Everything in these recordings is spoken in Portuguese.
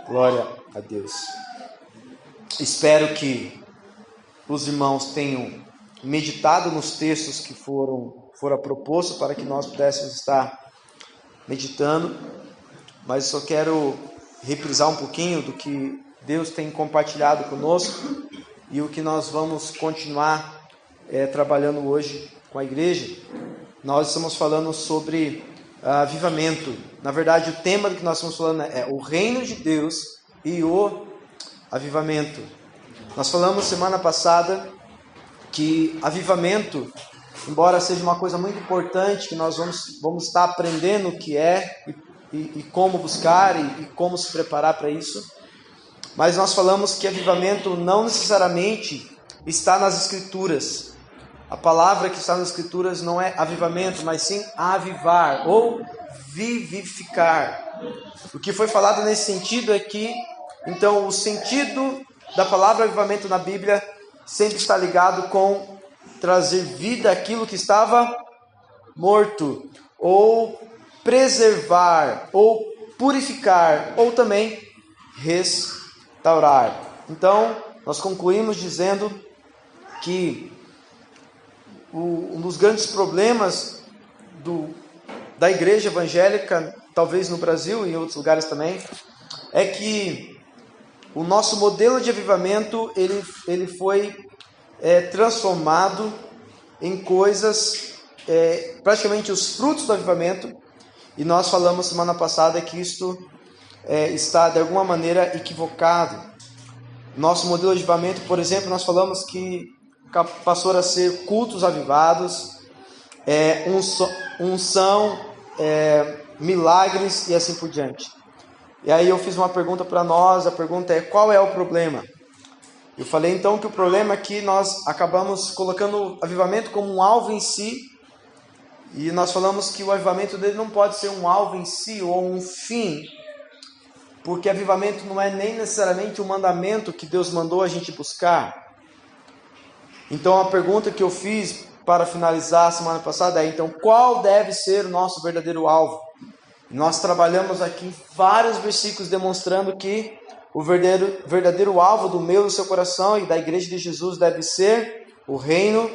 Glória a Deus. Espero que os irmãos tenham meditado nos textos que foram propostos para que nós pudéssemos estar meditando, mas só quero reprisar um pouquinho do que Deus tem compartilhado conosco e o que nós vamos continuar trabalhando hoje com a igreja. Nós estamos falando sobre avivamento. Na verdade, o tema do que nós estamos falando é o reino de Deus e o avivamento. Nós falamos semana passada que avivamento, embora seja uma coisa muito importante, que nós vamos estar aprendendo o que é e como buscar e como se preparar para isso, mas nós falamos que avivamento não necessariamente está nas Escrituras. A palavra que está nas Escrituras não é avivamento, mas sim avivar ou vivificar. O que foi falado nesse sentido é que, então, o sentido da palavra avivamento na Bíblia sempre está ligado com trazer vida àquilo que estava morto, ou preservar, ou purificar, ou também restaurar. Então, nós concluímos dizendo que um dos grandes problemas da igreja evangélica, talvez no Brasil e em outros lugares também, é que o nosso modelo de avivamento ele foi transformado em coisas, praticamente os frutos do avivamento, e nós falamos semana passada que isto está de alguma maneira equivocado. Nosso modelo de avivamento, por exemplo, nós falamos que passou a ser cultos avivados, unção, milagres e assim por diante. E aí eu fiz uma pergunta para nós, a pergunta é: qual é o problema? Eu falei então que o problema é que nós acabamos colocando o avivamento como um alvo em si, e nós falamos que o avivamento dele não pode ser um alvo em si ou um fim, porque avivamento não é nem necessariamente um mandamento que Deus mandou a gente buscar. Então a pergunta que eu fiz para finalizar a semana passada é: então qual deve ser o nosso verdadeiro alvo? Nós trabalhamos aqui vários versículos demonstrando que o verdadeiro alvo do meu e do seu coração e da igreja de Jesus deve ser o reino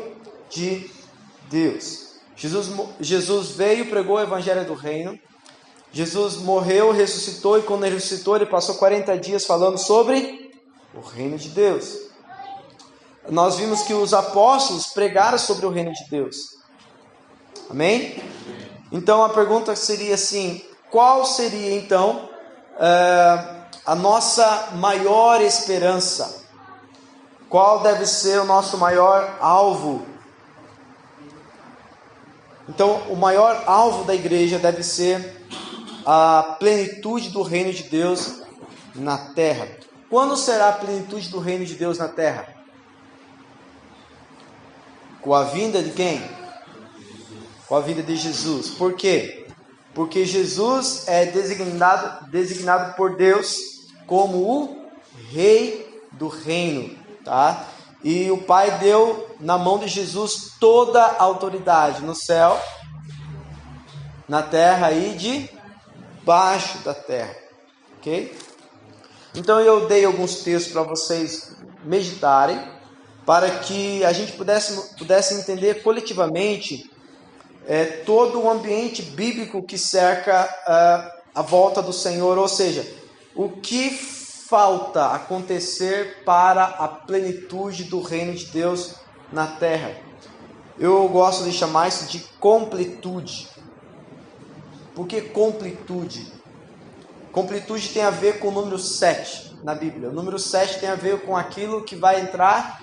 de Deus. Jesus veio e pregou o evangelho do reino. Jesus morreu, ressuscitou, e quando ele ressuscitou, ele passou 40 dias falando sobre o reino de Deus. Nós vimos que os apóstolos pregaram sobre o reino de Deus. Amém? Então a pergunta seria assim: qual seria então a nossa maior esperança? Qual deve ser o nosso maior alvo? Então o maior alvo da igreja deve ser a plenitude do reino de Deus na terra. Quando será a plenitude do reino de Deus na terra? Com a vinda de quem? Com a vinda de Jesus. Por quê? Porque Jesus é designado por Deus como o rei do reino, tá? E o Pai deu na mão de Jesus toda a autoridade no céu, na terra e debaixo da terra, ok? Então eu dei alguns textos para vocês meditarem, para que a gente pudesse entender coletivamente todo o ambiente bíblico que cerca a volta do Senhor, ou seja, o que falta acontecer para a plenitude do reino de Deus na terra. Eu gosto de chamar isso de completude. Por que completude? Completude tem a ver com o número 7 na Bíblia. O número 7 tem a ver com aquilo que vai entrar,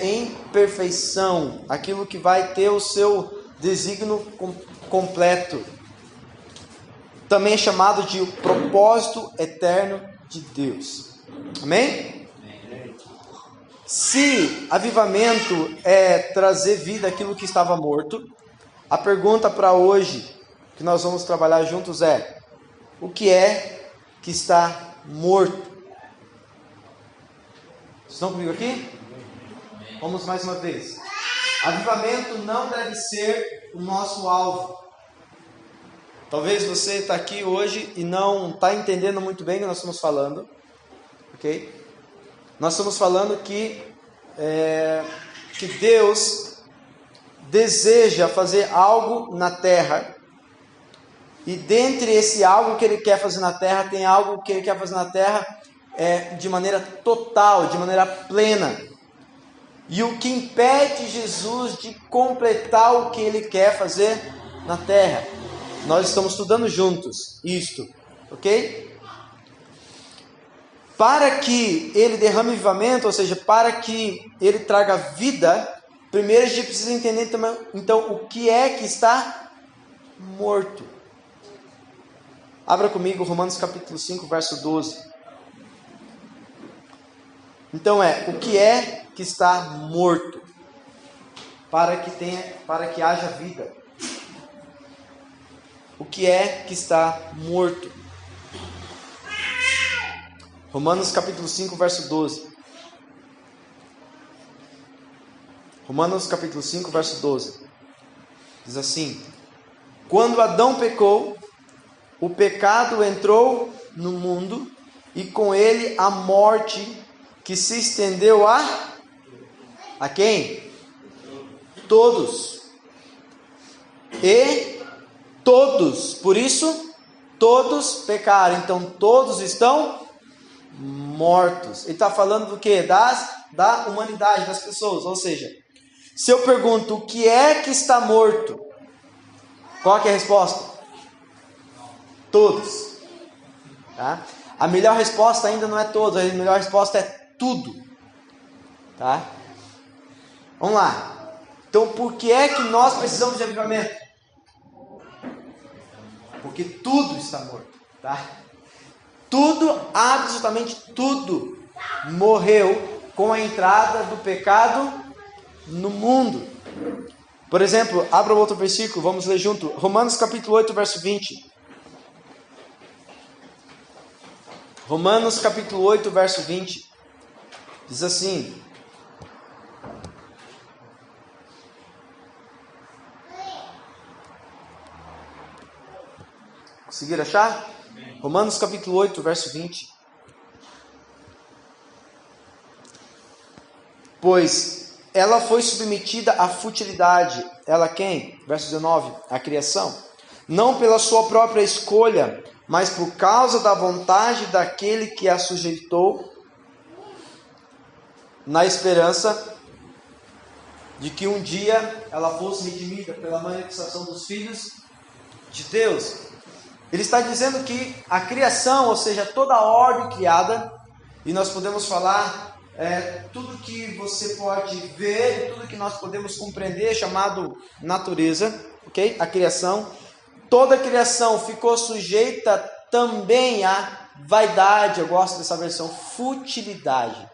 em perfeição, aquilo que vai ter o seu desígnio completo. Também é chamado de o propósito eterno de Deus. Amém? Se avivamento é trazer vida àquilo que estava morto, a pergunta para hoje que nós vamos trabalhar juntos é: o que é que está morto? Vocês estão comigo aqui? Vamos mais uma vez. Avivamento não deve ser o nosso alvo. Talvez você está aqui hoje e não está entendendo muito bem o que nós estamos falando, ok? Nós estamos falando que Deus deseja fazer algo na terra, e dentre esse algo que Ele quer fazer na terra, tem algo que Ele quer fazer na terra de maneira total, de maneira plena. E o que impede Jesus de completar o que Ele quer fazer na terra? Nós estamos estudando juntos isto, ok? Para que Ele derrame avivamento, ou seja, para que Ele traga vida, primeiro a gente precisa entender também, então, o que é que está morto. Abra comigo Romanos capítulo 5, verso 12. Então o que é que está morto, para que haja vida. O que é que está morto? Romanos capítulo 5, verso 12. Romanos capítulo 5, verso 12. Diz assim: quando Adão pecou, o pecado entrou no mundo, e com ele a morte, que se estendeu a quem? Todos. E todos, por isso, todos pecaram. Então todos estão mortos. Ele está falando do que? Da humanidade, das pessoas. Ou seja, se eu pergunto o que é que está morto, qual que é a resposta? Todos. Tá? A melhor resposta ainda não é todos, a melhor resposta é tudo. Tá? Vamos lá. Então por que é que nós precisamos de avivamento? Porque tudo está morto. Tá? Tudo, absolutamente tudo, morreu com a entrada do pecado no mundo. Por exemplo, abra outro versículo, vamos ler junto. Romanos capítulo 8, verso 20. Romanos capítulo 8, verso 20. Diz assim: conseguiram achar? Romanos capítulo 8, verso 20. Pois ela foi submetida à futilidade. Ela quem? Verso 19. A criação. Não pela sua própria escolha, mas por causa da vontade daquele que a sujeitou, na esperança de que um dia ela fosse redimida pela manifestação dos filhos de Deus. Ele está dizendo que a criação, ou seja, toda a ordem criada, e nós podemos falar tudo que você pode ver, tudo que nós podemos compreender, chamado natureza, ok? A criação, toda a criação ficou sujeita também à vaidade, eu gosto dessa versão, futilidade.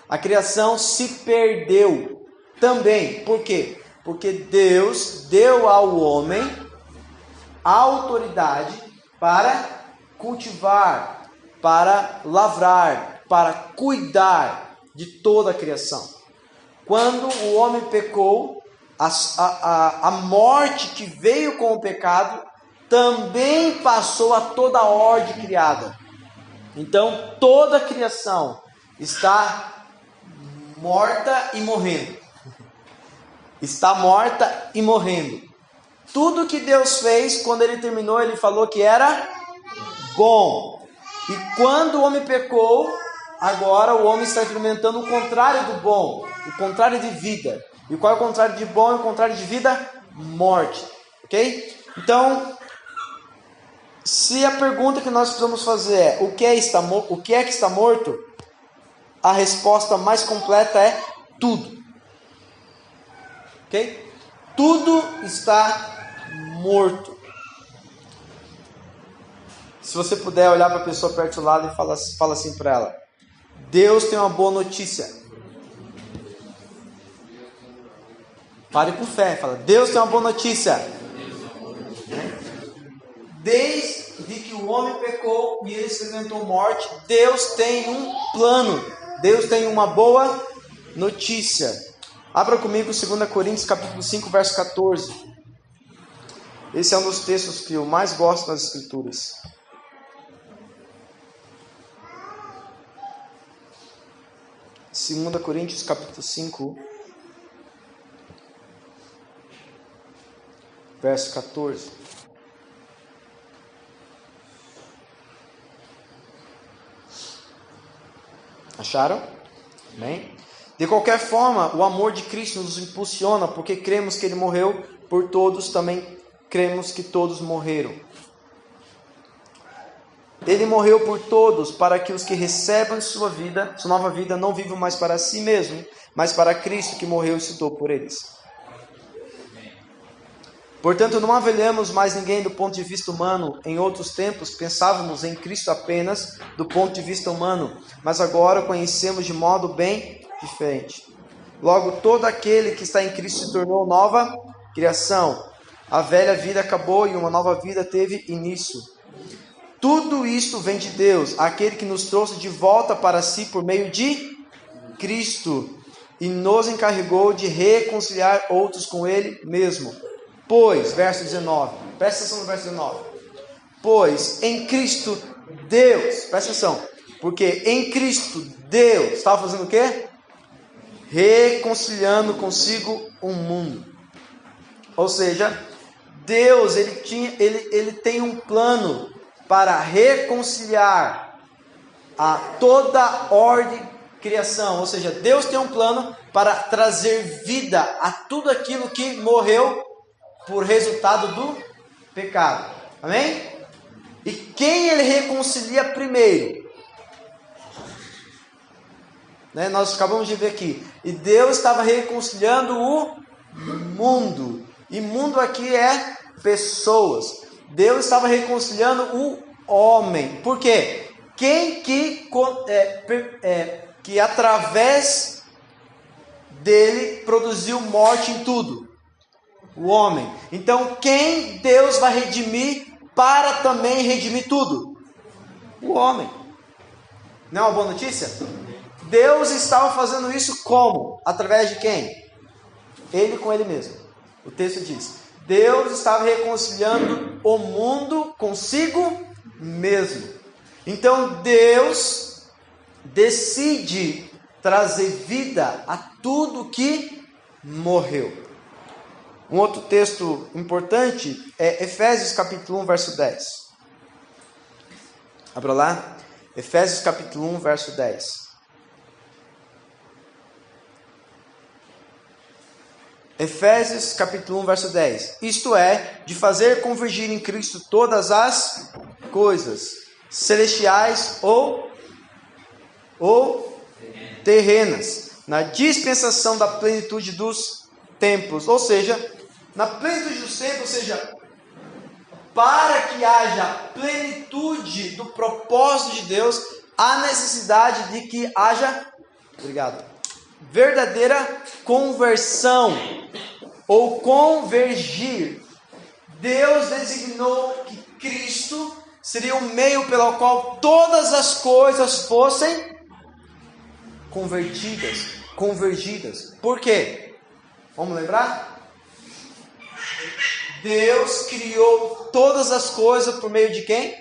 A criação se perdeu também. Por quê? Porque Deus deu ao homem a autoridade para cultivar, para lavrar, para cuidar de toda a criação. Quando o homem pecou, a morte que veio com o pecado também passou a toda a ordem criada. Então toda a criação está morta e morrendo. Está morta e morrendo. Tudo que Deus fez, quando Ele terminou, Ele falou que era bom. E quando o homem pecou, agora o homem está experimentando o contrário do bom, o contrário de vida. E qual é o contrário de bom e o contrário de vida? Morte. Ok? Então, se a pergunta que nós precisamos fazer é o que é que está morto? A resposta mais completa é tudo. Ok? Tudo está morto. Se você puder olhar para a pessoa perto do lado e fala assim para ela: Deus tem uma boa notícia. Pare com fé, fala: Deus tem uma boa notícia. Desde que o homem pecou e ele experimentou morte, Deus tem um plano. Deus tem uma boa notícia. Abra comigo 2 Coríntios capítulo 5, verso 14. Esse é um dos textos que eu mais gosto nas Escrituras. Segunda Coríntios, capítulo 5, verso 14. Acharam? Amém? De qualquer forma, o amor de Cristo nos impulsiona, porque cremos que Ele morreu por todos, também cremos que todos morreram. Ele morreu por todos, para que os que recebam sua nova vida, não vivam mais para si mesmo, mas para Cristo que morreu e se doou por eles. Portanto, não avaliamos mais ninguém do ponto de vista humano. Em outros tempos, pensávamos em Cristo apenas do ponto de vista humano, mas agora o conhecemos de modo bem diferente. Logo, todo aquele que está em Cristo se tornou nova criação. A velha vida acabou e uma nova vida teve início. Tudo isto vem de Deus, aquele que nos trouxe de volta para si por meio de Cristo e nos encarregou de reconciliar outros com Ele mesmo. Pois, verso 19, presta atenção no verso 19. Pois em Cristo Deus, presta atenção, porque em Cristo Deus estava fazendo o quê? Reconciliando consigo o mundo. Ou seja, Deus ele tem um plano para reconciliar a toda a ordem criação. Ou seja, Deus tem um plano para trazer vida a tudo aquilo que morreu por resultado do pecado. Amém? E quem ele reconcilia primeiro? Nós acabamos de ver aqui. E Deus estava reconciliando o mundo. E mundo aqui é pessoas. Deus estava reconciliando o homem. Por quê? Quem que através dele produziu morte em tudo? O homem. Então, quem Deus vai redimir para também redimir tudo? O homem. Não é uma boa notícia? Deus estava fazendo isso como? Através de quem? Ele com ele mesmo. O texto diz: Deus estava reconciliando o mundo consigo mesmo. Então, Deus decide trazer vida a tudo que morreu. Um outro texto importante é Efésios capítulo 1, verso 10. Abra lá. Efésios capítulo 1, verso 10. Efésios capítulo 1, verso 10. Isto é, de fazer convergir em Cristo todas as coisas, celestiais ou terrenas, na dispensação da plenitude dos tempos. Ou seja, na plenitude dos tempos, ou seja, para que haja plenitude do propósito de Deus, há necessidade de que haja, verdadeira conversão ou convergir. Deus designou que Cristo seria o meio pelo qual todas as coisas fossem convergidas. Por quê? Vamos lembrar? Deus criou todas as coisas por meio de quem?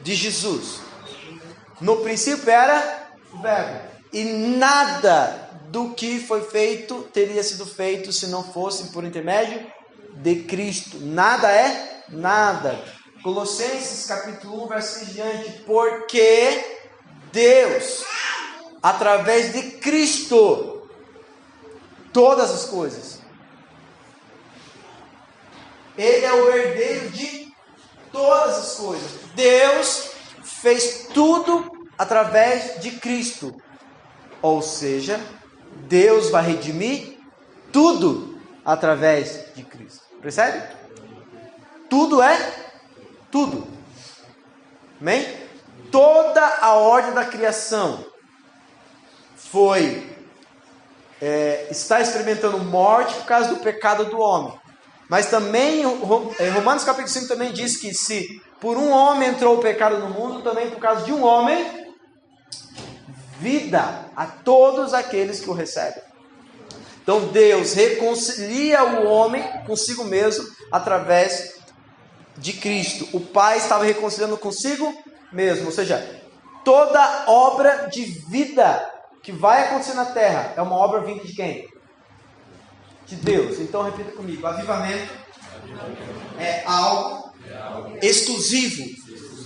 De Jesus. No princípio era o Verbo. E nada do que foi feito teria sido feito se não fosse por intermédio de Cristo. Nada é nada. Colossenses capítulo 1, verso 6 diante. Porque Deus, através de Cristo, todas as coisas. Ele é o herdeiro de todas as coisas. Deus fez tudo através de Cristo. Ou seja, Deus vai redimir tudo através de Cristo. Percebe? Tudo é tudo. Amém? Toda a ordem da criação está experimentando morte por causa do pecado do homem. Mas também, Romanos capítulo 5 também diz que se por um homem entrou o pecado no mundo, também por causa de um homem, vida a todos aqueles que o recebem. Então Deus reconcilia o homem consigo mesmo através de Cristo. O Pai estava reconciliando consigo mesmo, ou seja, toda obra de vida que vai acontecer na terra é uma obra vinda de quem? De Deus. Então repita comigo: avivamento é algo exclusivo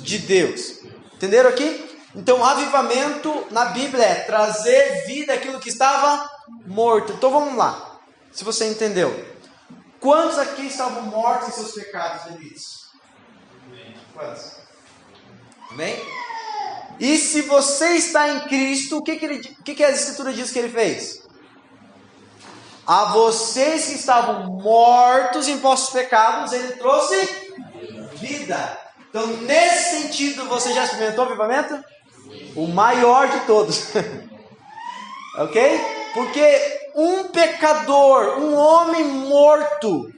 de Deus. Entenderam aqui? Então, avivamento na Bíblia é trazer vida àquilo que estava morto. Então vamos lá. Se você entendeu. Quantos aqui estavam mortos em seus pecados e delitos? Quantos? Amém? E se você está em Cristo, o que a Escritura diz que ele fez? A vocês que estavam mortos em vossos pecados, ele trouxe vida. Então, nesse sentido, você já experimentou o avivamento? O maior de todos. Ok? Porque um pecador, um homem morto,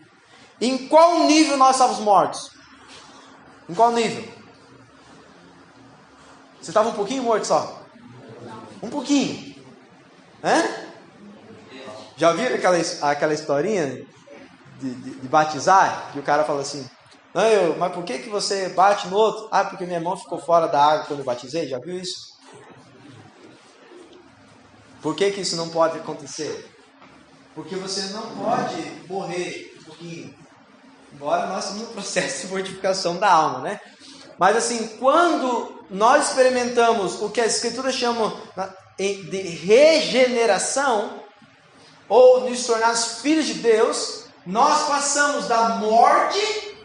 em qual nível nós estávamos mortos? Em qual nível? Você estava um pouquinho morto só? Um pouquinho. Hã? Já viram aquela historinha de batizar? Que o cara fala assim: não, mas por que você bate no outro? Ah, porque minha mão ficou fora da água quando eu batizei. Já viu isso? Por que isso não pode acontecer? Porque você não pode morrer um pouquinho. Embora nós estamos no processo de mortificação da alma, né? Mas assim, quando nós experimentamos o que as Escrituras chamam de regeneração, ou nos tornarmos filhos de Deus, nós passamos da morte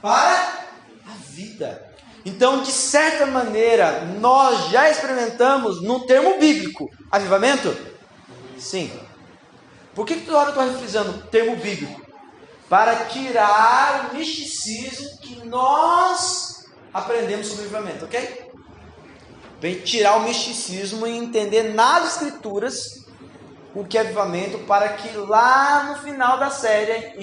para a vida. Então, de certa maneira, nós já experimentamos, no termo bíblico, avivamento? Sim. Por que toda hora eu estou refrisando o termo bíblico? Para tirar o misticismo que nós aprendemos sobre avivamento, ok? Bem, tirar o misticismo e entender nas Escrituras o que é avivamento, para que lá no final da série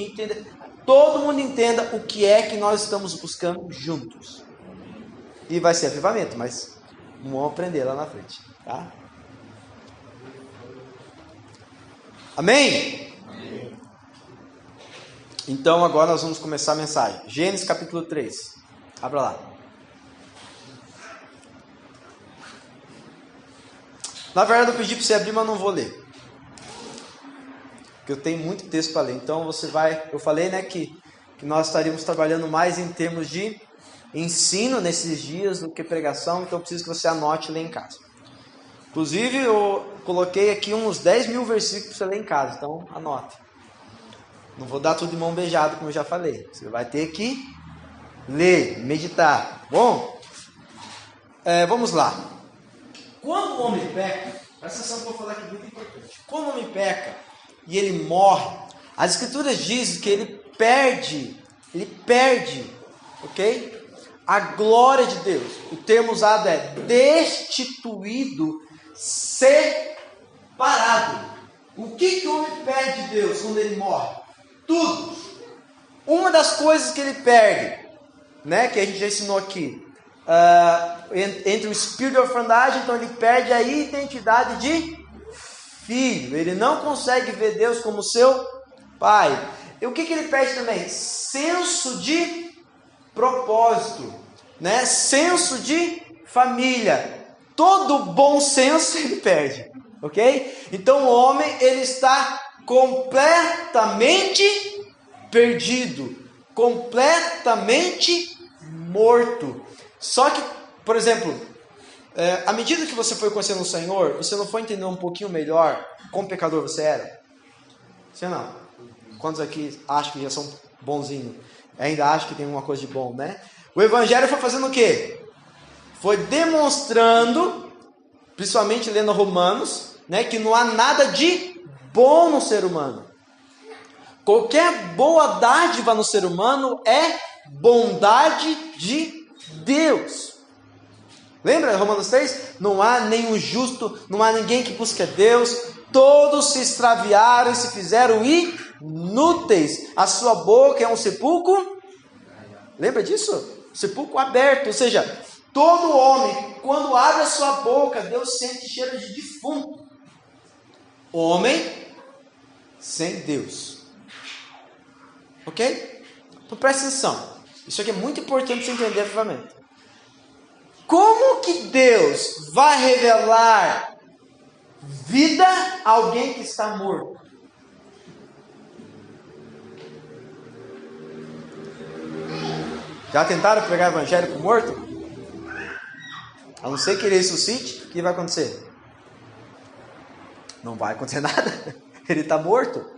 todo mundo entenda o que é que nós estamos buscando juntos. E vai ser avivamento, mas vamos aprender lá na frente, tá? Amém? Amém? Então agora nós vamos começar a mensagem. Gênesis capítulo 3. Abra lá. Na verdade eu pedi para você abrir, mas não vou ler. Porque eu tenho muito texto para ler. Então você vai... Eu falei, né, que nós estaríamos trabalhando mais em termos de ensino nesses dias do que pregação. Então eu preciso que você anote e lê em casa. Inclusive eu coloquei aqui uns 10 mil versículos para você ler em casa. Então anote. Não vou dar tudo de mão beijada, como eu já falei. Você vai ter que ler, meditar. Bom, vamos lá. Quando o homem peca, presta atenção que eu vou falar aqui muito importante. Quando o homem peca e ele morre, as Escrituras dizem que ele perde, ok? A glória de Deus. O termo usado é destituído, separado. O que o homem perde de Deus quando ele morre? Tudo. Uma das coisas que ele perde, né, que a gente já ensinou aqui, entre o espírito de orfandade, então ele perde a identidade de filho. Ele não consegue ver Deus como seu pai. E o que ele perde também? Senso de propósito, né? Senso de família. Todo bom senso ele perde, ok? Então o homem, ele está completamente perdido, completamente morto. Só que, por exemplo, à medida que você foi conhecendo o Senhor, você não foi entender um pouquinho melhor como pecador você era? Você não? Quantos aqui acham que já são bonzinhos? Ainda acham que tem alguma coisa de bom, né? O Evangelho foi fazendo o quê? Foi demonstrando, principalmente lendo Romanos, né, que não há nada de bom no ser humano. Qualquer boa dádiva no ser humano é bondade de Deus. Lembra Romanos 3? Não há nenhum justo, não há ninguém que busque a Deus. Todos se extraviaram e se fizeram inúteis. A sua boca é um sepulcro. Lembra disso? Sepulcro aberto. Ou seja, todo homem, quando abre a sua boca, Deus sente cheiro de defunto. Homem sem Deus. Ok? Então presta atenção. Isso aqui é muito importante você entender avivamento. Como que Deus vai revelar vida a alguém que está morto? Já tentaram pregar evangelho para o morto? A não ser que ele ressuscite, o que vai acontecer? Não vai acontecer nada. Ele está morto.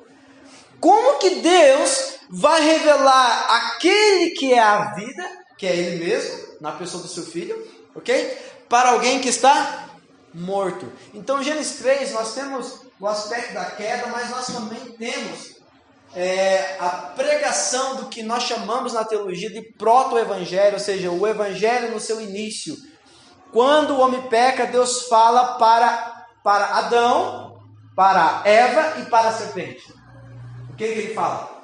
Como que Deus vai revelar aquele que é a vida, que é Ele mesmo, na pessoa do seu filho, ok? Para alguém que está morto. Então, em Gênesis 3, nós temos o aspecto da queda, mas nós também temos a pregação do que nós chamamos na teologia de proto-evangelho, ou seja, o evangelho no seu início. Quando o homem peca, Deus fala para Adão, para Eva e para a serpente. O que ele fala?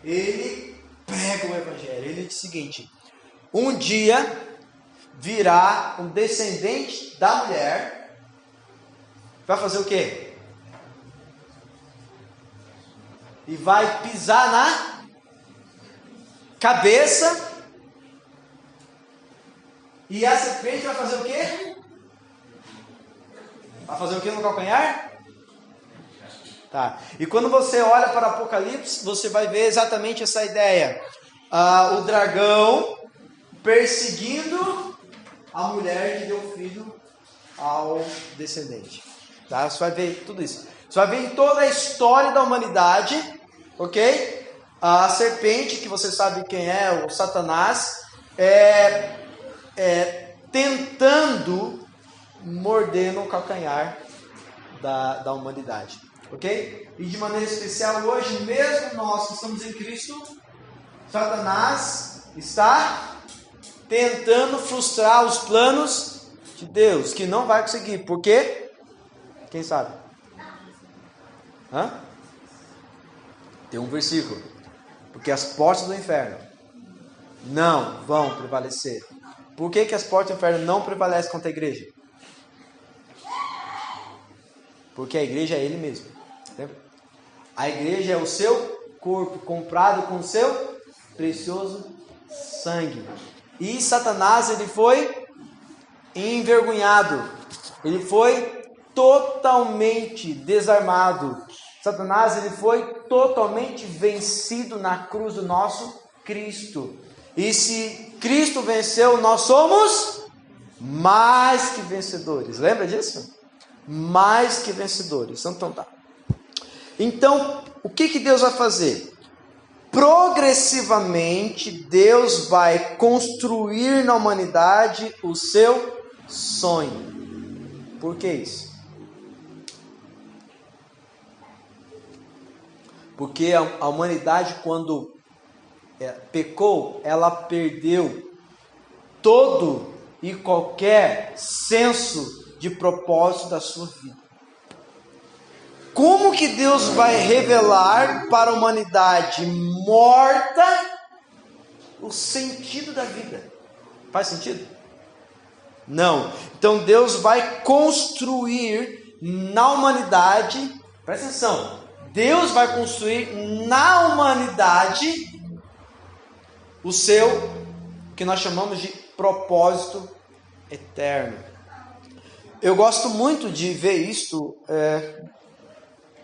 Ele prega o evangelho. Ele diz o seguinte: um dia virá um descendente da mulher, vai fazer o quê? E vai pisar na cabeça. E a serpente vai fazer o quê? Vai fazer o quê no calcanhar? Tá. E quando você olha para o Apocalipse, você vai ver exatamente essa ideia. O dragão perseguindo a mulher que deu filho ao descendente. Tá? Você vai ver tudo isso. Você vai ver em toda a história da humanidade, ok? A serpente, que você sabe quem é, o Satanás, tentando morder no calcanhar da humanidade, ok? E de maneira especial hoje, mesmo nós que estamos em Cristo, Satanás está tentando frustrar os planos de Deus, que não vai conseguir. Por quê? Quem sabe? Tem um versículo: porque as portas do inferno não vão prevalecer. Por que as portas do inferno não prevalecem contra a igreja? Porque a igreja é Ele mesmo. Entendeu? A igreja é o seu corpo, comprado com o seu precioso sangue. E Satanás, ele foi envergonhado. Ele foi totalmente desarmado. Satanás, ele foi totalmente vencido na cruz do nosso Cristo. E se Cristo venceu, nós somos mais que vencedores. Lembra disso? Mais que vencedores. Então tá. Então, o que Deus vai fazer? Progressivamente, Deus vai construir na humanidade o seu sonho. Por que isso? Porque a humanidade, quando pecou, ela perdeu todo e qualquer senso de propósito da sua vida. Como que Deus vai revelar para a humanidade morta o sentido da vida? Faz sentido? Não. Então Deus vai construir na humanidade, presta atenção, Deus vai construir na humanidade o seu, que nós chamamos de propósito eterno. Eu gosto muito de ver isto,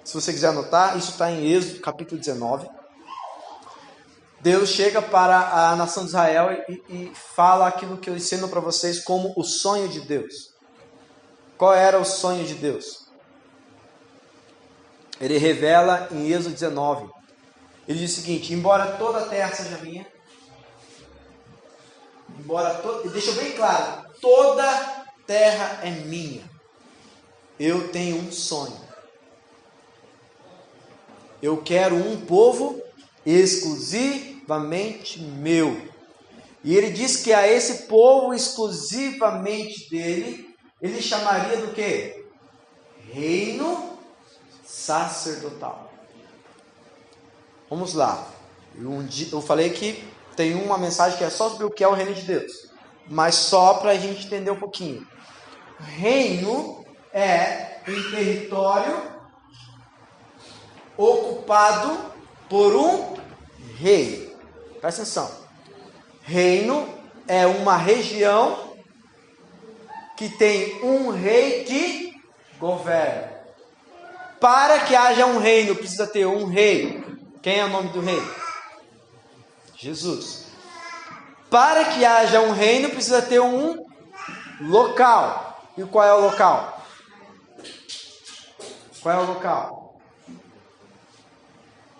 se você quiser anotar, isso está em Êxodo capítulo 19. Deus chega para a nação de Israel e fala aquilo que eu ensino para vocês como o sonho de Deus. Qual era o sonho de Deus? Ele revela em Êxodo 19. Ele diz o seguinte: embora toda a terra seja minha, deixa bem claro, toda terra é minha. Eu tenho um sonho. Eu quero um povo exclusivamente meu. E ele diz que a esse povo exclusivamente dele, ele chamaria do quê? Reino sacerdotal. Vamos lá. Eu falei que tem uma mensagem que é só sobre o que é o reino de Deus. Mas só para a gente entender um pouquinho. Reino é um território ocupado por um rei. Presta atenção. Reino é uma região que tem um rei que governa. Para que haja um reino, precisa ter um rei. Quem é o nome do rei? Jesus. Para que haja um reino, precisa ter um local. E qual é o local? Qual é o local?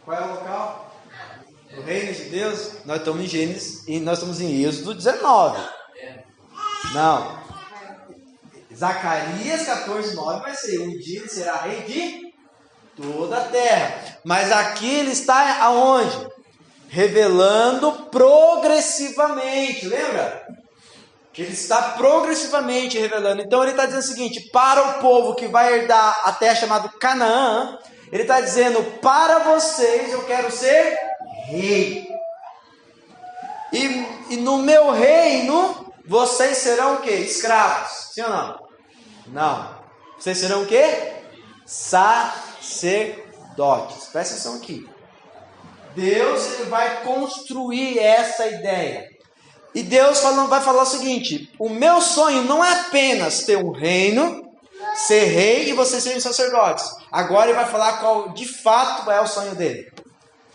Qual é o local? O reino de Deus. Nós estamos em Gênesis e nós estamos em Êxodo 19. Não. Zacarias 14:9 vai ser: um dia ele será rei de toda a terra. Mas aqui ele está aonde? Revelando progressivamente. Lembra? Ele está progressivamente revelando. Então ele está dizendo o seguinte: para o povo que vai herdar a terra chamada Canaã, ele está dizendo: para vocês eu quero ser rei. E no meu reino vocês serão o quê? Escravos. Sim ou não? Não. Vocês serão o quê? Sacerdotes. Presta atenção aqui. Deus ele vai construir essa ideia. E Deus vai falar o seguinte: o meu sonho não é apenas ter um reino, ser rei e vocês serem sacerdotes. Agora ele vai falar qual de fato é o sonho dele.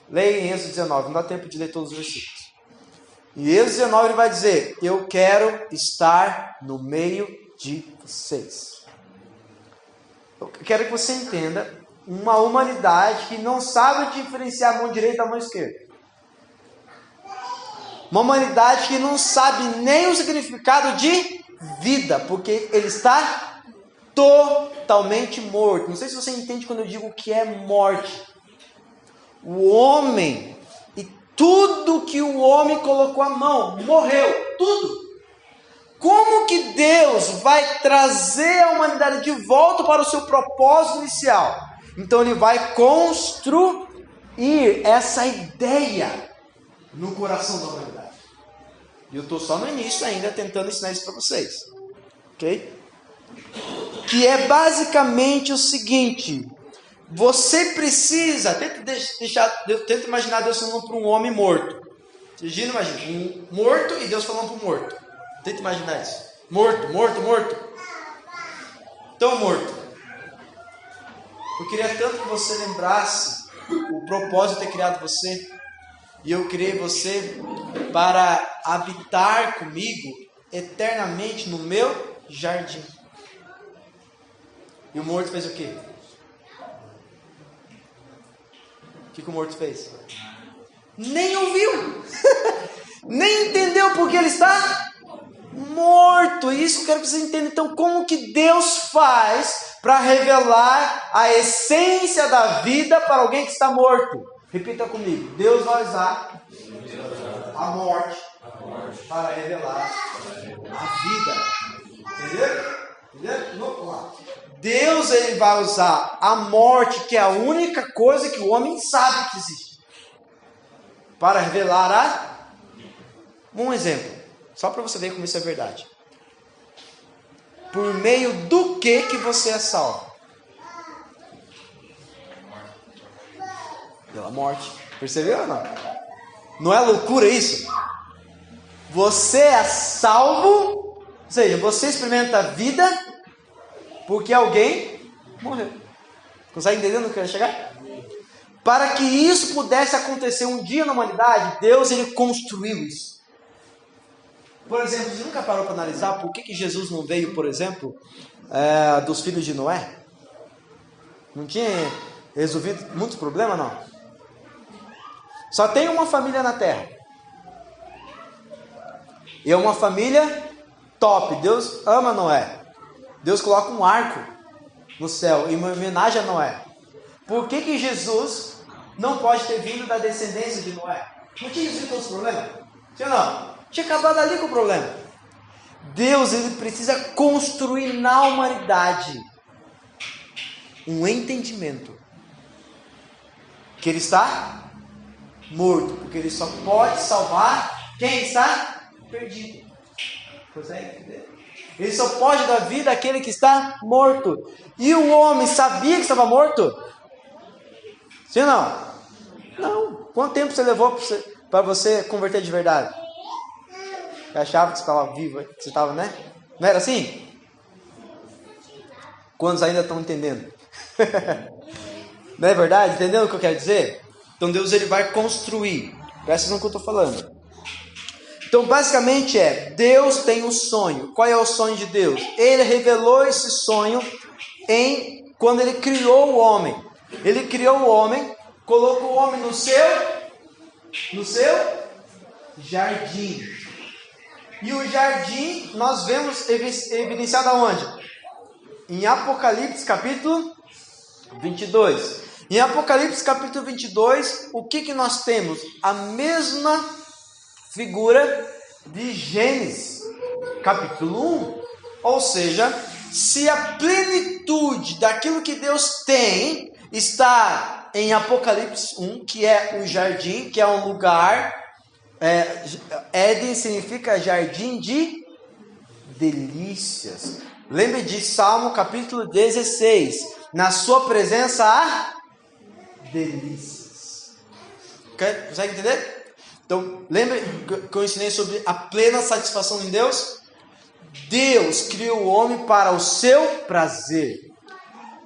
Leia em Êxodo 19, não dá tempo de ler todos os versículos. Em Êxodo 19 ele vai dizer: eu quero estar no meio de vocês. Eu quero que você entenda uma humanidade que não sabe diferenciar a mão direita da mão esquerda. Uma humanidade que não sabe nem o significado de vida, porque ele está totalmente morto. Não sei se você entende quando eu digo o que é morte. O homem e tudo que o homem colocou a mão, morreu, tudo. Como que Deus vai trazer a humanidade de volta para o seu propósito inicial? Então ele vai construir essa ideia no coração da humanidade. E eu estou só no início ainda tentando ensinar isso para vocês. Ok? Que é basicamente o seguinte: você precisa, tenta imaginar Deus falando para um homem morto. Imagina, um morto e Deus falando para um morto. Tenta imaginar isso. Morto. Tão morto. Eu queria tanto que você lembrasse o propósito de ter criado você. E eu criei você para habitar comigo eternamente no meu jardim. E o morto fez o quê? O que o morto fez? Nem ouviu. Nem entendeu porque ele está morto. Isso eu quero que você entenda. Então, como que Deus faz para revelar a essência da vida para alguém que está morto? Repita comigo. Deus vai usar a morte para revelar a vida. Entendeu? Vamos lá. Deus ele vai usar a morte, que é a única coisa que o homem sabe que existe, para revelar um exemplo. Só para você ver como isso é verdade. Por meio do que você é salvo? Pela morte. Percebeu ou não? Não é loucura isso? Você é salvo, ou seja, você experimenta a vida porque alguém morreu. Consegue entender onde eu quero chegar? Para que isso pudesse acontecer um dia na humanidade, Deus ele construiu isso. Por exemplo, você nunca parou para analisar por que Jesus não veio, por exemplo, dos filhos de Noé? Não tinha resolvido muitos problemas, não? Só tem uma família na terra. E é uma família top. Deus ama Noé. Deus coloca um arco no céu em homenagem a Noé. Por que Jesus não pode ter vindo da descendência de Noé? Não tinha resolvido todos os problemas? Sim ou não? Tinha acabado ali com o problema. Deus ele precisa construir na humanidade um entendimento que ele está morto, porque ele só pode salvar quem está perdido. Consegue entender? Ele só pode dar vida àquele que está morto. E o homem sabia que estava morto? Sim ou não? Não. Quanto tempo você levou para você converter de verdade? Eu achava que você estava vivo, que você estava, né? Não era assim? Quantos ainda estão entendendo? Não é verdade? Entendeu o que eu quero dizer? Então Deus ele vai construir. Presta atenção no que eu estou falando. Então basicamente Deus tem um sonho. Qual é o sonho de Deus? Ele revelou esse sonho quando ele criou o homem. Ele criou o homem, colocou o homem no seu jardim. E o jardim nós vemos evidenciado aonde? Em Apocalipse capítulo 22. Em Apocalipse capítulo 22, o que nós temos? A mesma figura de Gênesis capítulo 1. Ou seja, se a plenitude daquilo que Deus tem está em Apocalipse 1, que é o jardim, que é um lugar, Éden significa jardim de delícias. Lembre de Salmo capítulo 16, na sua presença há delícias. Consegue entender? Então, lembre que eu ensinei sobre a plena satisfação em Deus? Deus criou o homem para o seu prazer.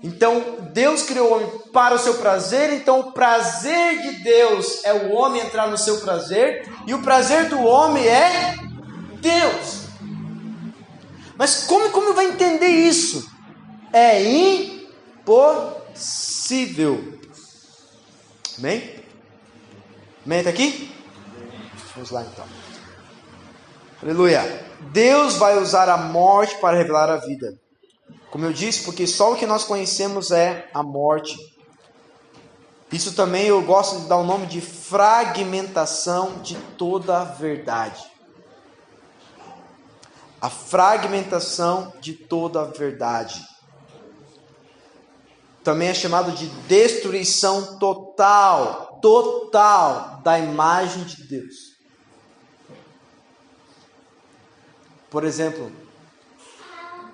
Então, Deus criou o homem para o seu prazer. Então, o prazer de Deus é o homem entrar no seu prazer. E o prazer do homem é Deus. Mas como vai entender isso? É impossível. Amém? Amém? Está aqui? Vamos lá então. Aleluia. Deus vai usar a morte para revelar a vida. Como eu disse, porque só o que nós conhecemos é a morte. Isso também eu gosto de dar o nome de fragmentação de toda a verdade. A fragmentação de toda a verdade. Também é chamado de destruição total da imagem de Deus. Por exemplo,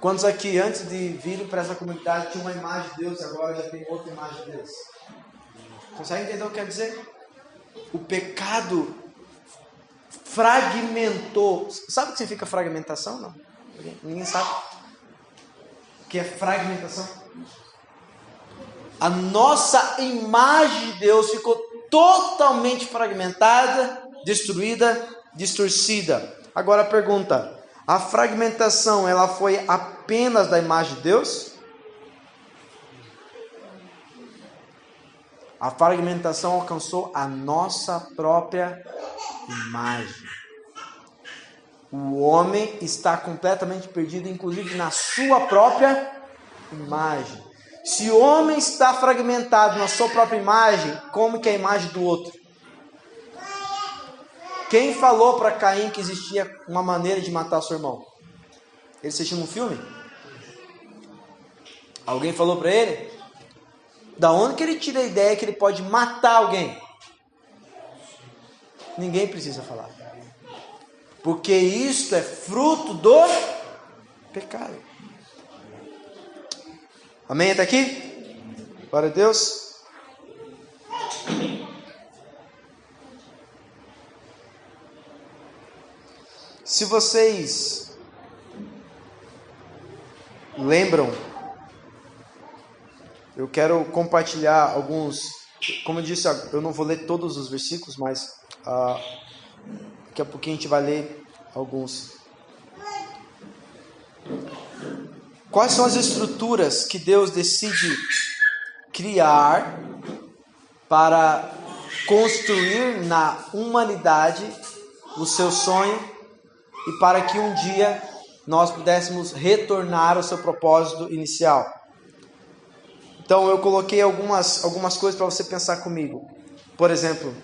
quantos aqui antes de virem para essa comunidade tinham uma imagem de Deus e agora já tem outra imagem de Deus? Consegue entender o que quer dizer? O pecado fragmentou. Sabe o que significa fragmentação? Não? Ninguém sabe o que é fragmentação? A nossa imagem de Deus ficou totalmente fragmentada, destruída, distorcida. Agora a pergunta: a fragmentação ela foi apenas da imagem de Deus? A fragmentação alcançou a nossa própria imagem. O homem está completamente perdido, inclusive na sua própria imagem. Se o homem está fragmentado na sua própria imagem, como que é a imagem do outro? Quem falou para Caim que existia uma maneira de matar seu irmão? Ele assistiu um filme? Alguém falou para ele? Da onde que ele tira a ideia que ele pode matar alguém? Ninguém precisa falar. Porque isto é fruto do pecado. Amém? Está aqui? Glória a Deus. Se vocês lembram, eu quero compartilhar alguns. Como eu disse, eu não vou ler todos os versículos, mas daqui a pouquinho a gente vai ler alguns. Quais são as estruturas que Deus decide criar para construir na humanidade o seu sonho e para que um dia nós pudéssemos retornar ao seu propósito inicial? Então eu coloquei algumas coisas para você pensar comigo. Por exemplo,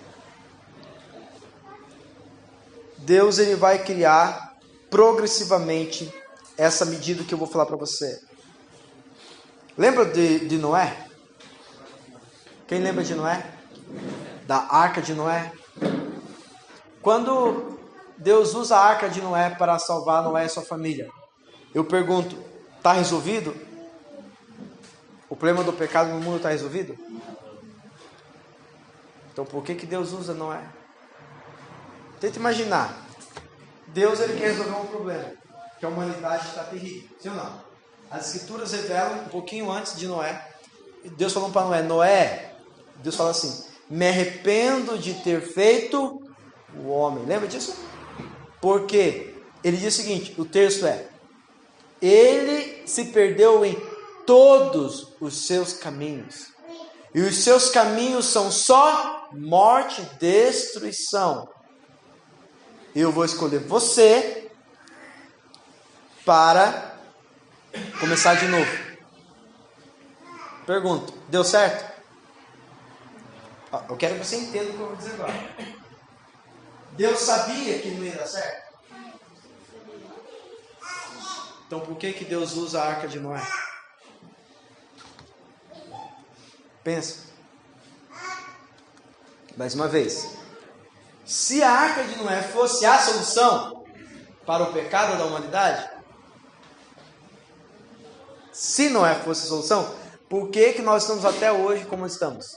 Deus ele vai criar progressivamente essa medida que eu vou falar para você. Lembra de Noé? Quem lembra de Noé? Da arca de Noé? Quando Deus usa a arca de Noé para salvar Noé e sua família, eu pergunto, está resolvido? O problema do pecado no mundo está resolvido? Então por que Deus usa Noé? Tenta imaginar. Deus ele quer resolver um problema, que a humanidade está terrível, sim ou não? As escrituras revelam um pouquinho antes de Noé, Deus falou para Noé, Noé, Deus fala assim, me arrependo de ter feito o homem. Lembra disso? Porque ele diz o seguinte, o texto é, ele se perdeu em todos os seus caminhos, e os seus caminhos são só morte e destruição. Eu vou escolher você para começar de novo. Pergunto, deu certo? Eu quero que você entenda o que eu vou dizer agora. Deus sabia que não ia dar certo? Então por que Deus usa a arca de Noé? Pensa. Mais uma vez. Se a arca de Noé fosse a solução para o pecado da humanidade, se Noé fosse a solução, por que nós estamos até hoje como estamos?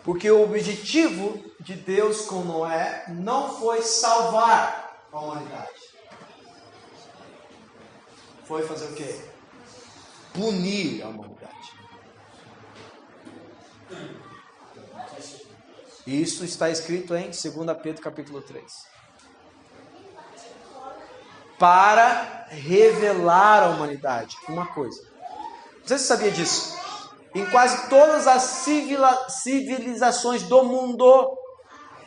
Porque o objetivo de Deus com Noé não foi salvar a humanidade. Foi fazer o quê? Punir a humanidade. Isso está escrito em 2 Pedro capítulo 3. Para revelar à humanidade uma coisa. Não sei se você sabia disso. Em quase todas as civilizações do mundo,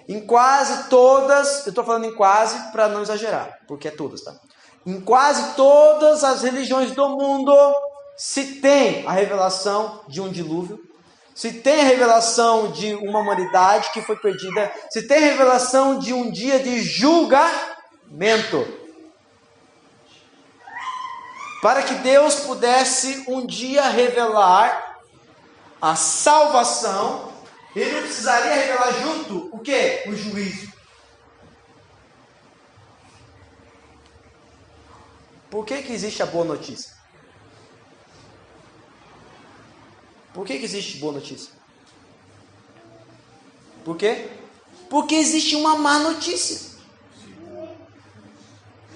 em quase todas, eu estou falando em quase para não exagerar, porque é todas, tá? Em quase todas as religiões do mundo, se tem a revelação de um dilúvio, se tem a revelação de uma humanidade que foi perdida, se tem a revelação de um dia de julgamento. Para que Deus pudesse um dia revelar a salvação, ele precisaria revelar junto o quê? O juízo. Por que existe a boa notícia? Por que existe boa notícia? Por quê? Porque existe uma má notícia.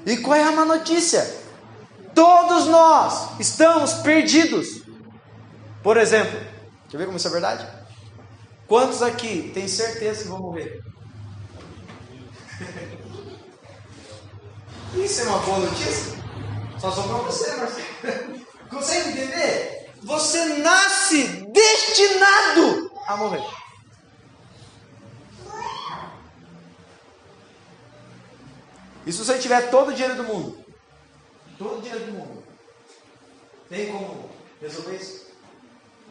E qual é a má notícia? Todos nós estamos perdidos. Por exemplo, deixa eu ver como isso é verdade? Quantos aqui têm certeza que vão morrer? Isso é uma boa notícia? Só sobrou você, Marcelo. Consegue entender? Você nasce destinado a morrer. E se você tiver todo o dinheiro do mundo? Todo o dinheiro do mundo. Tem como resolver isso?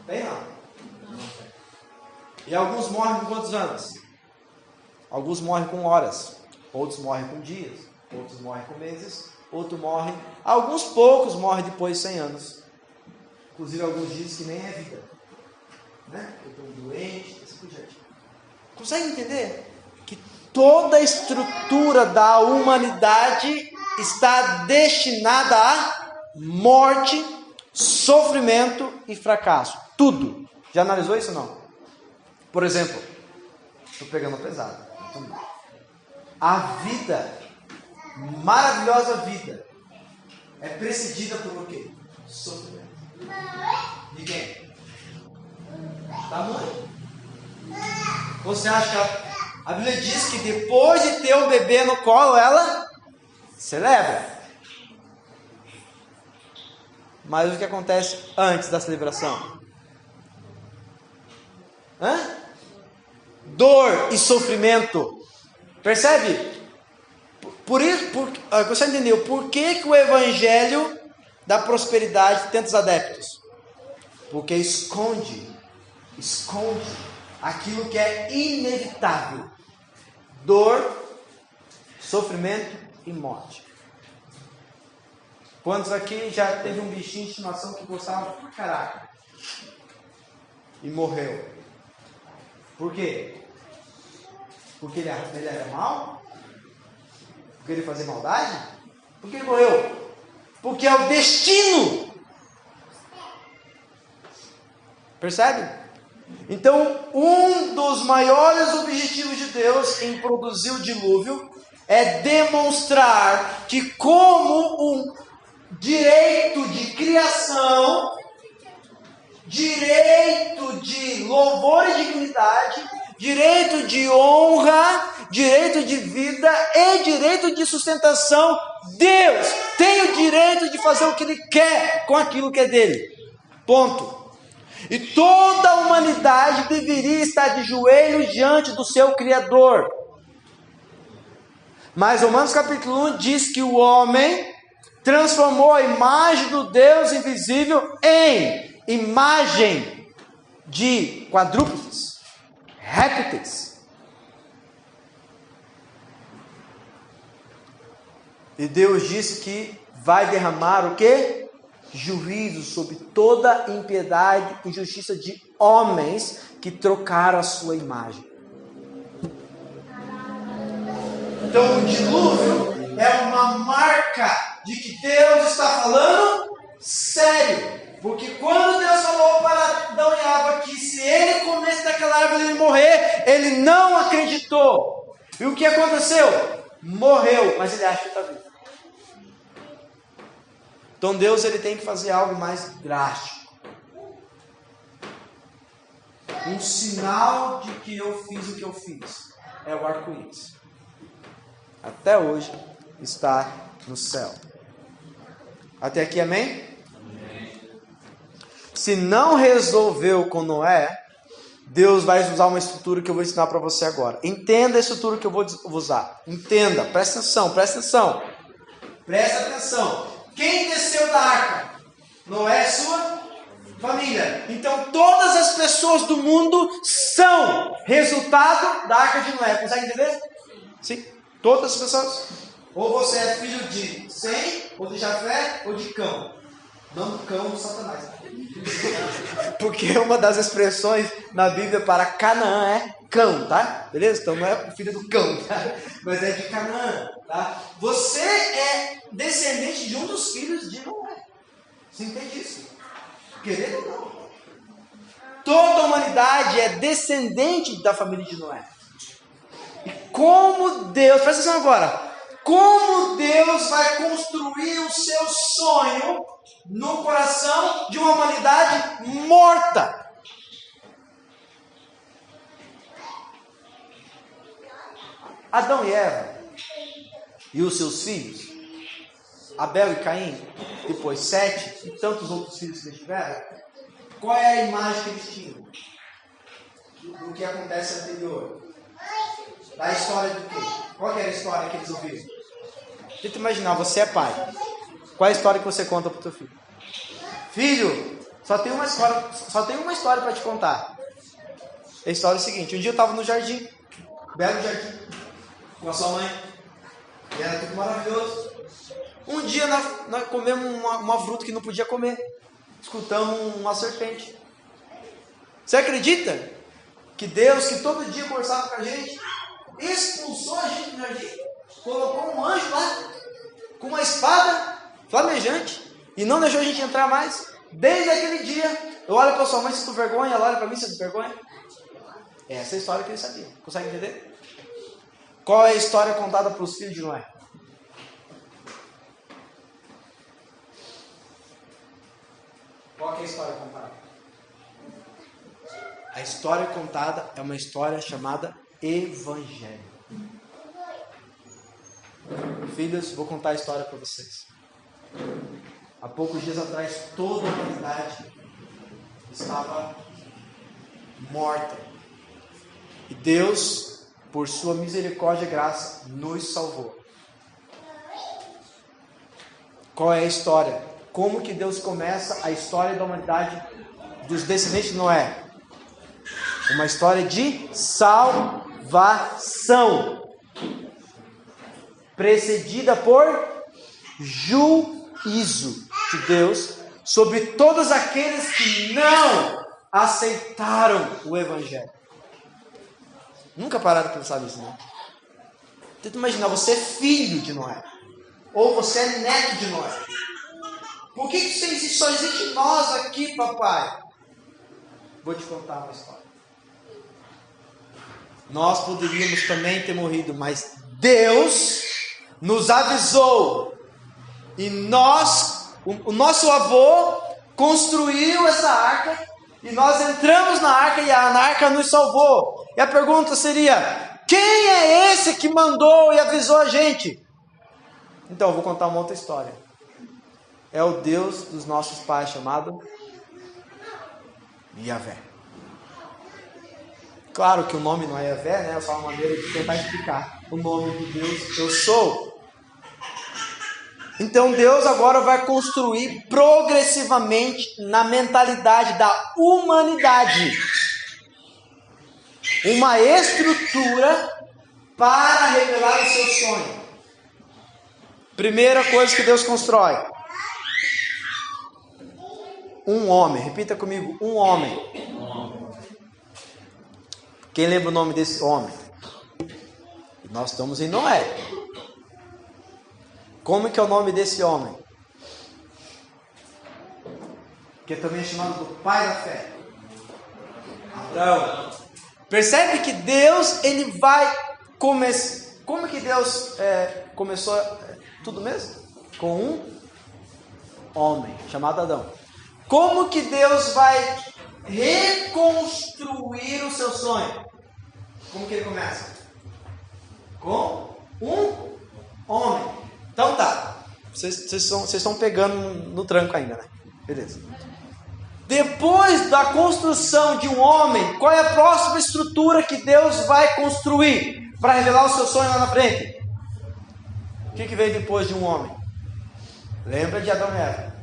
Tem não? E alguns morrem com quantos anos? Alguns morrem com horas. Outros morrem com dias. Outros morrem com meses. Outros morrem... Alguns poucos morrem depois de 100 anos. Inclusive alguns dizem que nem é vida. Né? Eu estou doente, assim por diante. Consegue entender? Que toda a estrutura da humanidade está destinada a morte, sofrimento e fracasso. Tudo. Já analisou isso ou não? Por exemplo, estou pegando pesado. A vida, maravilhosa vida, é precedida por o quê? Sofrimento. De quem? Da mãe. Você acha que a Bíblia diz que depois de ter um bebê no colo, ela celebra. Mas o que acontece antes da celebração? Dor e sofrimento. Percebe? Por isso, você entendeu por que o evangelho da prosperidade tem tantos adeptos? Porque esconde aquilo que é inevitável: dor, sofrimento e morte. Quantos aqui já teve um bichinho de estimação que gostava pra caraca e morreu? Por quê? Porque ele era mau? Porque ele fazia maldade? Por que ele morreu? Porque é o destino. Percebe? Então, um dos maiores objetivos de Deus em produzir o dilúvio é demonstrar que, como um direito de criação, direito de louvor e dignidade, direito de honra, direito de vida e direito de sustentação, Deus tem o direito de fazer o que Ele quer com aquilo que é dele. Ponto. E toda a humanidade deveria estar de joelhos diante do seu Criador. Mas Romanos capítulo 1 diz que o homem transformou a imagem do Deus invisível em imagem de quadrúpedes, répteis. E Deus disse que vai derramar o quê? Juízo sobre toda impiedade e injustiça de homens que trocaram a sua imagem. Então o dilúvio é uma marca de que Deus está falando sério. Porque quando Deus falou para Adão e Eva que se ele comesse daquela árvore ele morrer, ele não acreditou. E o que aconteceu? Morreu, mas ele acha que está vivo. Então Deus ele tem que fazer algo mais drástico. Um sinal de que eu fiz o que eu fiz é o arco-íris. Até hoje está no céu. Até aqui, amém? Se não resolveu com Noé, Deus vai usar uma estrutura que eu vou ensinar para você agora. Entenda a estrutura que eu vou usar. Entenda, presta atenção, presta atenção. Presta atenção. Quem desceu da arca? Noé e sua família. Então todas as pessoas do mundo são resultado da arca de Noé. Consegue entender? Sim. Todas as pessoas. Ou você é filho de Sem, ou de Jafé, ou de Cão. Não do cão, do Satanás. Porque uma das expressões na Bíblia para Canaã é cão, tá? Beleza? Então não é o filho do cão, tá? Mas é de Canaã, tá? Você é descendente de um dos filhos de Noé. Você entende isso? Querendo ou não? Toda a humanidade é descendente da família de Noé. E como Deus, presta atenção agora, como Deus vai construir o seu sonho no coração de uma humanidade morta? Adão e Eva e os seus filhos, Abel e Caim, depois Sete e tantos outros filhos que eles tiveram, qual é a imagem que eles tinham do que acontece anterior? Da história do quê? Qual que era a história que eles ouviram? Tenta imaginar, você é pai. Qual é a história que você conta para o teu filho? Filho, só tem uma história para te contar. A história é a seguinte: um dia eu estava no jardim, belo jardim, com a sua mãe, e era tudo maravilhoso. Um dia nós comemos uma fruta que não podia comer, escutamos uma serpente. Você acredita que Deus, que todo dia conversava com a gente, expulsou a gente do jardim, colocou um anjo lá, com uma espada flamejante, e não deixou a gente entrar mais? Desde aquele dia, eu olho para sua mãe, sinto vergonha, ela olha para mim, sinto vergonha. Essa é a história que ele sabia. Consegue entender? Qual é a história contada para os filhos de Noé? Qual é a história contada? A história contada é uma história chamada Evangelho. Filhos, vou contar a história para vocês. Há poucos dias atrás, toda a humanidade estava morta. E Deus, por sua misericórdia e graça, nos salvou. Qual é a história? Como que Deus começa a história da humanidade dos descendentes de Noé? Uma história de salvação, precedida por juízo de Deus sobre todos aqueles que não aceitaram o Evangelho. Nunca pararam para pensar nisso, né? Tenta imaginar, você é filho de Noé, ou você é neto de Noé. Por que só existe nós aqui, papai? Vou te contar uma história. Nós poderíamos também ter morrido, mas Deus nos avisou. E o nosso avô construiu essa arca. E nós entramos na arca e a arca nos salvou. E a pergunta seria: quem é esse que mandou e avisou a gente? Então eu vou contar uma outra história. É o Deus dos nossos pais chamado Yahvé. Claro que o nome não é Yahvé, né? É só uma maneira de tentar explicar o nome do Deus eu sou. Então Deus agora vai construir progressivamente na mentalidade da humanidade uma estrutura para revelar o seu sonho. Primeira coisa que Deus constrói: um homem. Repita comigo: um homem. Quem lembra o nome desse homem? Nós estamos em Noé. Como que é o nome desse homem? Que também é chamado do pai da fé, Abraão. Percebe que Deus, ele vai começar. Como que Deus começou tudo mesmo? Com um homem chamado Adão. Como que Deus vai reconstruir o seu sonho? Como que ele começa? Com um homem. Então tá. Vocês estão pegando no tranco ainda, né? Beleza. Depois da construção de um homem, qual é a próxima estrutura que Deus vai construir para revelar o seu sonho lá na frente? O que veio depois de um homem? Lembra de Adão e Eva?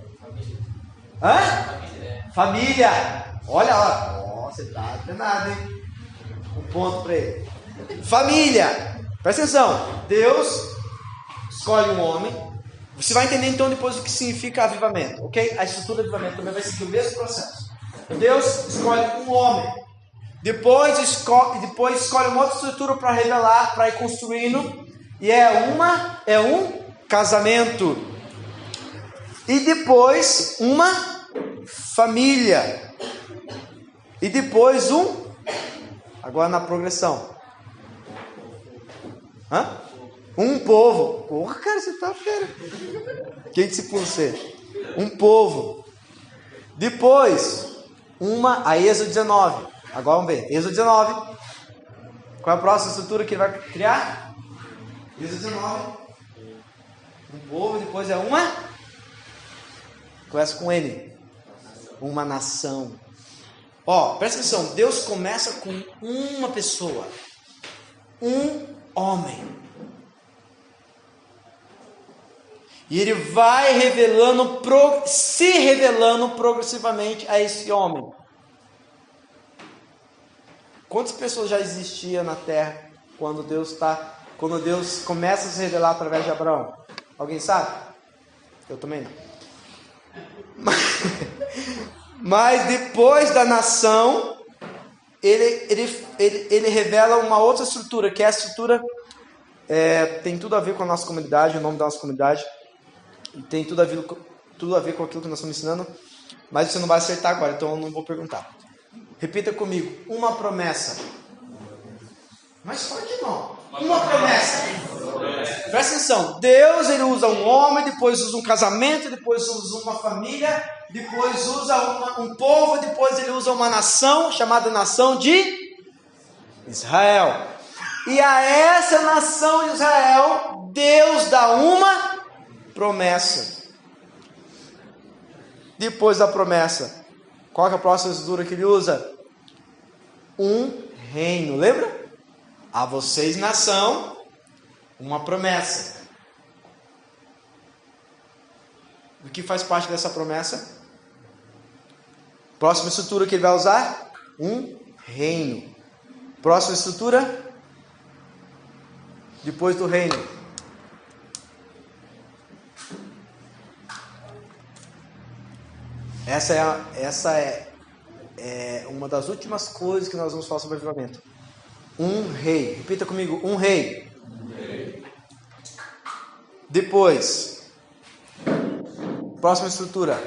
Hã? Família. Olha lá. Você tá danado, hein? Um ponto para ele. Família. Presta atenção. Deus escolhe um homem. Você vai entender então depois o que significa avivamento, ok? A estrutura de avivamento também vai seguir o mesmo processo. Deus escolhe um homem. Depois escolhe uma outra estrutura para revelar, para ir construindo. E é um casamento. E depois uma família. E depois agora na progressão. Um povo. Porra, cara, você tá fera. Quem discipula você? Um povo. Depois aí Êxodo 19. Agora vamos ver. Êxodo 19. Qual é a próxima estrutura que ele vai criar? Êxodo 19. Um povo, depois é uma. Começa com N. Uma nação. Presta atenção. Deus começa com uma pessoa. Um homem. E ele vai se revelando progressivamente a esse homem. Quantas pessoas já existiam na terra quando Deus começa a se revelar através de Abraão? Alguém sabe? Eu também não. Mas depois da nação, ele revela uma outra estrutura, que é a estrutura, tem tudo a ver com a nossa comunidade, o nome da nossa comunidade. E tem tudo a ver com aquilo que nós estamos ensinando. Mas você não vai acertar agora, então eu não vou perguntar. Repita comigo. Uma promessa. Mas forte não. Uma promessa. Presta atenção. Deus, ele usa um homem, depois usa um casamento, depois usa uma família, depois usa um povo, depois ele usa uma nação, chamada nação de Israel. E a essa nação de Israel, Deus dá uma promessa. Depois da promessa, qual é a próxima estrutura que ele usa? Um reino. Lembra? A vocês, nação, uma promessa. O que faz parte dessa promessa? Próxima estrutura que ele vai usar? Um reino. Próxima estrutura? Depois do reino. Essa é uma das últimas coisas que nós vamos falar sobre avivamento. Um rei. Repita comigo. Um rei. Depois. Próxima estrutura.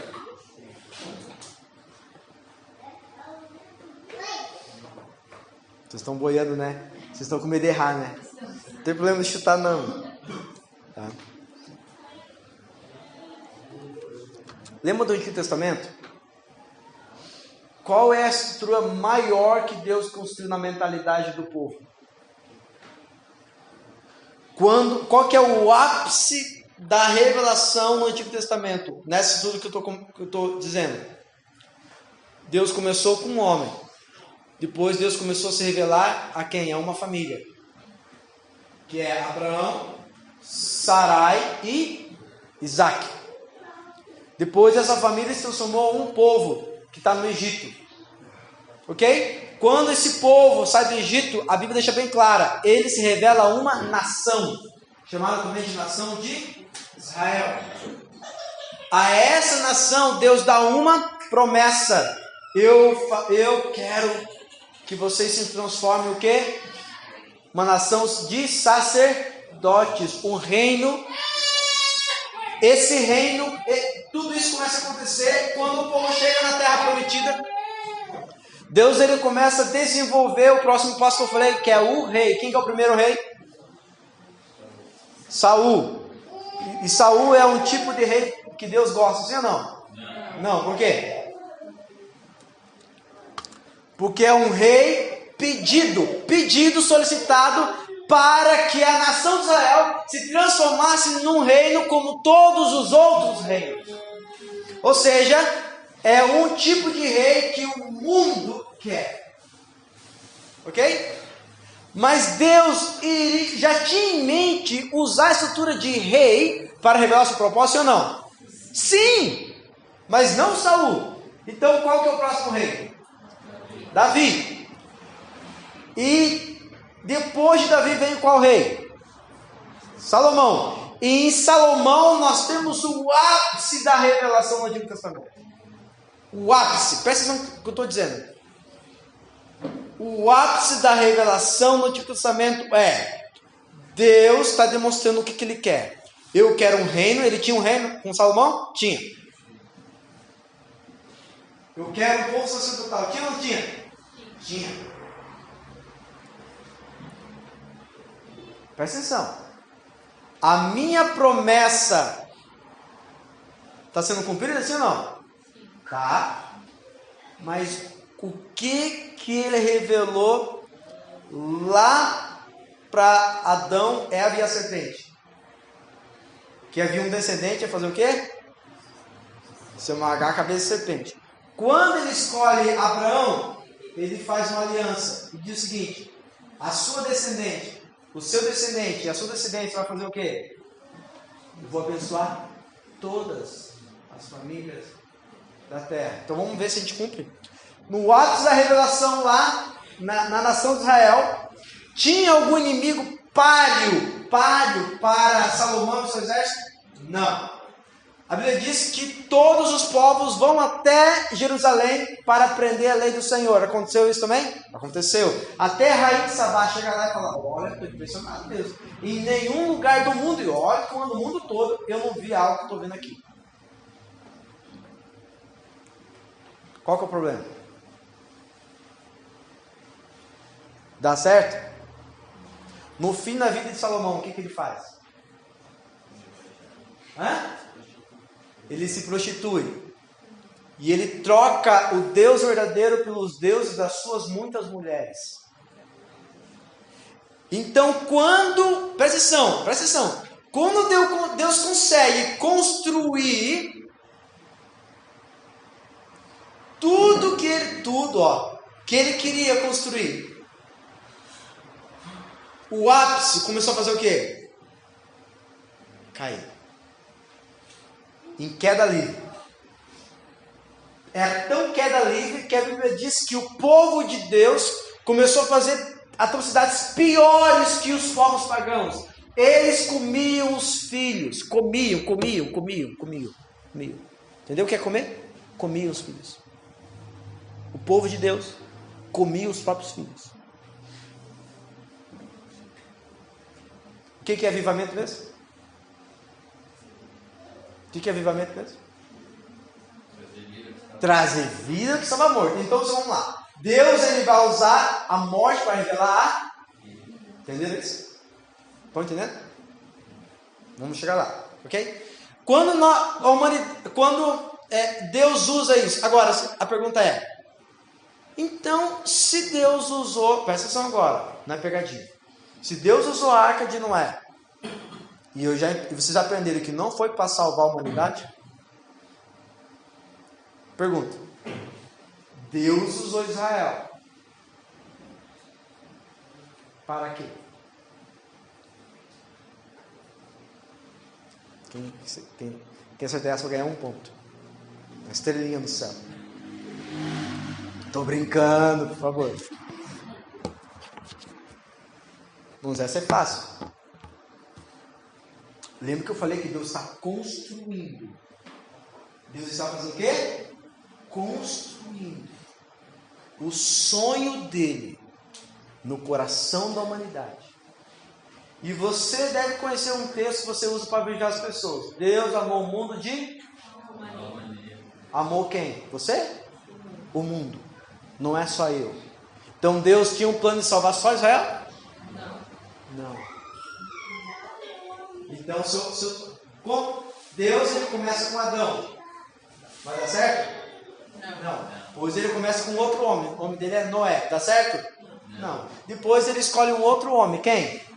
Vocês estão boiando, né? Vocês estão com medo de errar, né? Não tem problema de chutar, não. Tá? Lembra do Antigo Testamento? Qual é a estrutura maior que Deus construiu na mentalidade do povo? Qual que é o ápice da revelação no Antigo Testamento? Nessa estrutura que eu estou dizendo. Deus começou com um homem. Depois Deus começou a se revelar a quem? A uma família. Que é Abraão, Sarai e Isaac. Depois essa família se transformou em um povo que está no Egito. Ok? Quando esse povo sai do Egito, a Bíblia deixa bem clara, ele se revela uma nação, chamada também de nação de Israel. A essa nação Deus dá uma promessa. Eu quero que vocês se transformem o quê? Uma nação de sacerdotes, um reino. Esse reino, tudo isso começa a acontecer quando o povo chega na terra prometida. Deus ele começa a desenvolver o próximo passo que eu falei, que é o rei. Quem que é o primeiro rei? Saul. E Saul é um tipo de rei que Deus gosta, sim ou não? Não, por quê? Porque é um rei pedido, solicitado para que a nação de Israel se transformasse num reino como todos os outros reinos. Ou seja, é um tipo de rei que o mundo quer. Ok? Mas Deus já tinha em mente usar a estrutura de rei para revelar seu propósito ou não? Sim! Mas não Saul. Então qual que é o próximo rei? Davi. E depois de Davi vem qual rei? Salomão. E em Salomão nós temos o ápice da revelação no Antigo Testamento. O ápice, presta atenção no que eu estou dizendo. O ápice da revelação no Antigo Testamento é Deus está demonstrando o que ele quer. Eu quero um reino. Ele tinha um reino com Salomão? Tinha. Eu quero um povo sacerdotal. Tinha ou não tinha? Tinha. Presta atenção. A minha promessa está sendo cumprida, sim ou não? Tá. Mas o que ele revelou lá para Adão, Eva e a serpente? Que havia um descendente a fazer o quê? Se esmagar a cabeça de serpente. Quando ele escolhe Abraão, ele faz uma aliança e diz o seguinte: a sua descendente, o seu descendente e a sua descendente vai fazer o quê? Eu vou abençoar todas as famílias da terra. Então vamos ver se a gente cumpre. No ápice da revelação lá, na nação de Israel, tinha algum inimigo páreo para Salomão e seu exército? Não. A Bíblia diz que todos os povos vão até Jerusalém para aprender a lei do Senhor. Aconteceu isso também? Aconteceu. Até a rainha de Sabá chega lá e fala: olha, estou impressionado mesmo. Em nenhum lugar do mundo, e olha, no mundo todo, eu não vi algo que estou vendo aqui. Qual que é o problema? Dá certo? No fim da vida de Salomão, o que ele faz? Ele se prostitui. E ele troca o Deus verdadeiro pelos deuses das suas muitas mulheres. Então, presta atenção. Quando Deus consegue construir tudo que ele queria construir, o ápice começou a fazer o quê? Cair. Em queda livre. Era tão queda livre que a Bíblia diz que o povo de Deus começou a fazer atrocidades piores que os povos pagãos. Eles comiam os filhos. Comiam. Entendeu o que é comer? Comiam os filhos. O povo de Deus comia os próprios filhos. O que é avivamento mesmo? O que é avivamento mesmo? Trazer vida que estava morto. Então vamos lá. Deus ele vai usar a morte para revelar a... Entenderam isso? Estão entendendo? Vamos chegar lá, ok? Quando Deus usa isso, agora a pergunta é, então se Deus usou, presta atenção agora, não é pegadinha, se Deus usou a arca de Noé, e vocês aprenderam que não foi para salvar a humanidade, pergunta, Deus usou Israel para quê? Quem acertar essa vai ganhar 1 ponto. Uma estrelinha no céu. Tô brincando, por favor. Vamos, essa é fácil. Lembra que eu falei que Deus está construindo. Deus está fazendo o quê? Construindo o sonho dele no coração da humanidade. E você deve conhecer um texto que você usa para vigiar as pessoas. Deus amou o mundo de... Amou quem? Você? O mundo. Não é só eu. Então Deus tinha um plano de salvar só Israel? Não. Então Deus ele começa com Adão. Vai dar certo? Não. Pois ele começa com outro homem. O nome dele é Noé. Dá certo? Não. Depois ele escolhe um outro homem. Quem?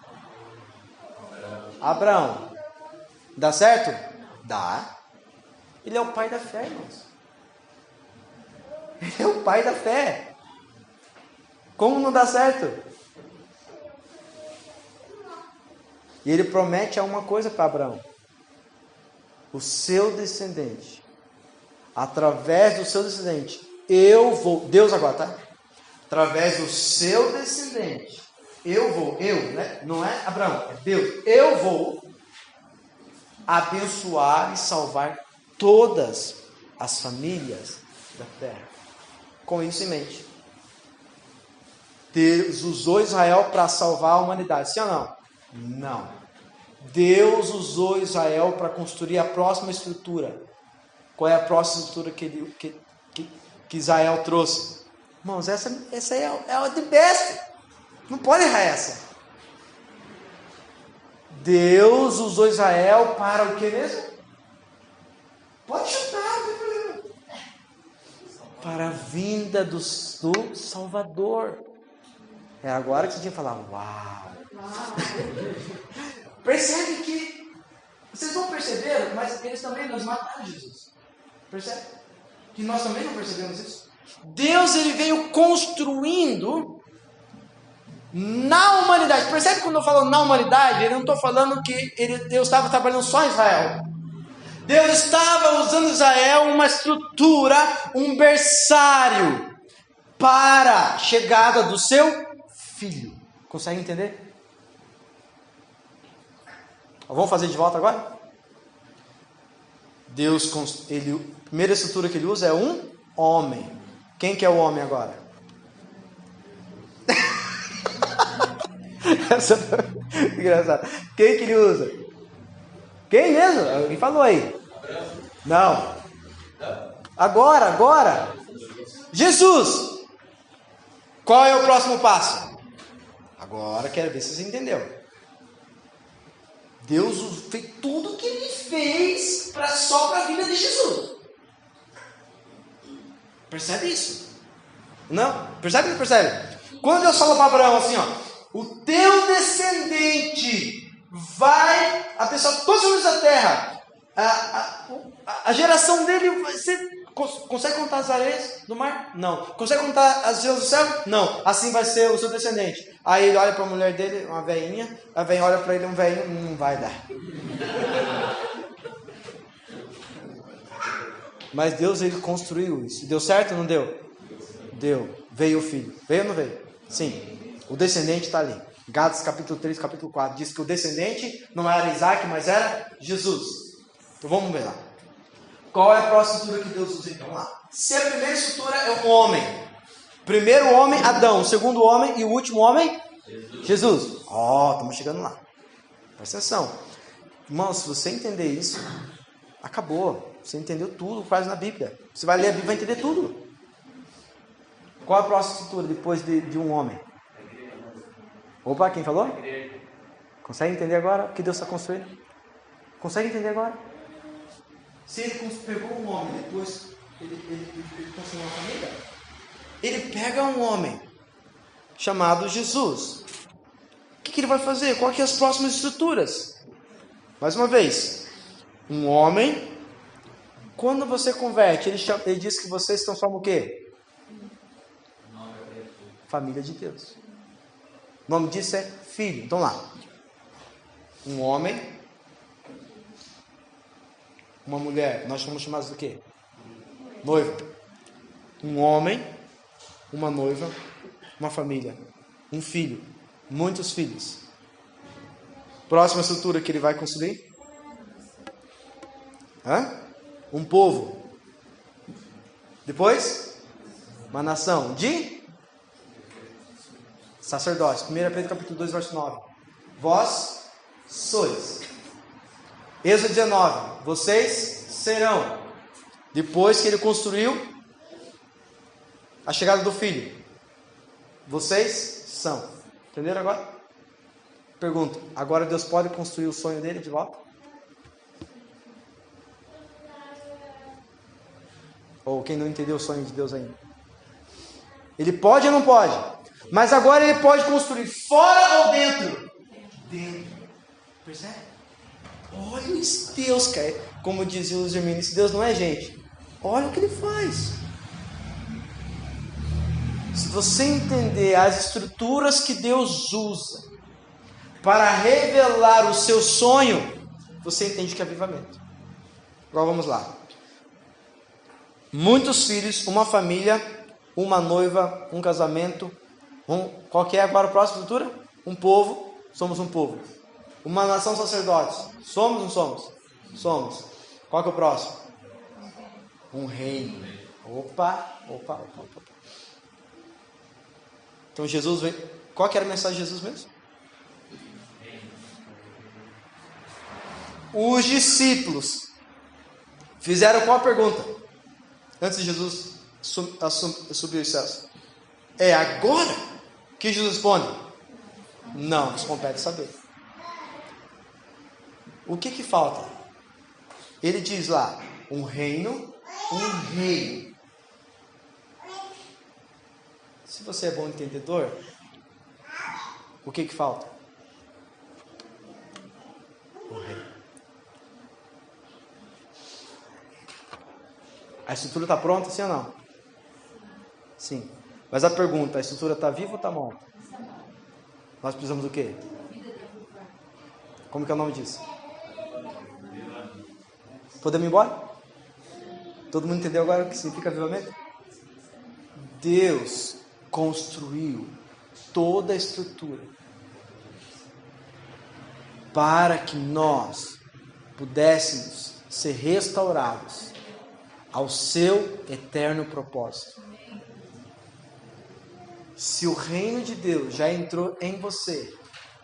Abraão. Dá certo? Dá. Ele é o pai da fé, irmãos. Ele é o pai da fé. Como não dá certo? E ele promete uma coisa para Abraão. O seu descendente. Através do seu descendente. Eu vou. Deus agora, tá? Através do seu descendente. Né? Não é Abraão, é Deus. Eu vou abençoar e salvar todas as famílias da terra. Com isso em mente. Deus usou Israel para salvar a humanidade. Sim ou não? Não. Deus usou Israel para construir a próxima estrutura. Qual é a próxima estrutura que Israel trouxe? Irmãos, essa aí é a de best. Não pode errar essa. Deus usou Israel para o que mesmo? Pode chutar, não tem problema. Para a vinda do Salvador. É agora que você tinha que falar, uau. Percebe que, vocês não perceberam, mas eles também nos mataram Jesus. Percebe? Que nós também não percebemos isso. Deus ele veio construindo na humanidade. Percebe quando eu falo na humanidade? Eu não estou falando que Deus estava trabalhando só em Israel. Deus estava usando Israel uma estrutura, um berçário para a chegada do seu filho. Consegue entender? Vamos fazer de volta agora? Deus, a primeira estrutura que ele usa é um homem. Quem que é o homem agora? Engraçado. Quem que ele usa? Quem mesmo? Alguém falou aí. Não. Agora. Jesus. Qual é o próximo passo? Agora quero ver se você entendeu. Deus fez tudo o que ele fez só para a vida de Jesus. Percebe isso? Não? Percebe ou não percebe? Quando Deus fala para Abraão assim, ó, o teu descendente vai abençoar todos os da terra. A geração dele vai ser... Consegue contar as areias do mar? Não. Consegue contar as estrelas do céu? Não. Assim vai ser o seu descendente. Aí ele olha para a mulher dele, uma velhinha. A velhinha olha para ele, um velhinho. Não vai dar. Mas Deus ele construiu isso. Deu certo ou não deu? Deu. Veio o filho. Veio ou não veio? Sim. O descendente está ali. Gálatas capítulo 3, capítulo 4. Diz que o descendente não era Isaac, mas era Jesus. Então vamos ver lá. Qual é a próxima estrutura que Deus usa então? Vamos lá. Se a primeira estrutura é um homem. Primeiro homem, Adão. O segundo homem e o último homem? Jesus. Estamos chegando lá. Presta atenção. Irmão, se você entender isso, acabou. Você entendeu tudo quase na Bíblia. Você vai ler a Bíblia e vai entender tudo. Qual a próxima estrutura depois de um homem? Opa, quem falou? Consegue entender agora o que Deus está construindo? Consegue entender agora? Se ele pegou um homem, depois ele construiu uma família, ele pega um homem chamado Jesus. O que ele vai fazer? Quais são as próximas estruturas? Mais uma vez, um homem, quando você converte, ele diz que você se transforma o quê? Família de Deus. O nome disso é filho. Então lá, um homem, uma mulher, nós somos chamados do quê? Noiva. Um homem, uma noiva, uma família, um filho, muitos filhos. Próxima estrutura que ele vai construir? Um povo. Depois, uma nação de sacerdotes. 1 Pedro capítulo 2, verso 9. Vós sois. Êxodo 19. Vocês serão. Depois que ele construiu a chegada do filho, vocês são. Entenderam agora? Pergunta, agora Deus pode construir o sonho dele de volta? Ou quem não entendeu o sonho de Deus ainda? Ele pode ou não pode? Mas agora ele pode construir fora ou dentro? Dentro. Percebe? Olha esse Deus, cara. Como diziam os irmãos, esse Deus não é gente. Olha o que ele faz. Se você entender as estruturas que Deus usa para revelar o seu sonho, você entende que é avivamento. Agora vamos lá. Muitos filhos, uma família, uma noiva, um casamento. Qual que é agora a próxima estrutura? Um povo. Somos um povo. Uma nação sacerdotes. Somos ou não somos? Somos. Qual que é o próximo? Um reino. Opa. Então Jesus vem. Qual que era a mensagem de Jesus mesmo? Os discípulos fizeram qual a pergunta? Antes de Jesus subir os céus. É agora que Jesus responde? Não, nos compete saber. O que falta? Ele diz lá, um reino, um rei. Se você é bom entendedor, o que falta? O rei. A estrutura está pronta, sim ou não? Sim. Mas a pergunta, a estrutura está viva ou está morta? Nós precisamos do quê? Como que é o nome disso? Podemos ir embora? Todo mundo entendeu agora o que significa avivamento? Deus construiu toda a estrutura para que nós pudéssemos ser restaurados ao seu eterno propósito. Se o reino de Deus já entrou em você,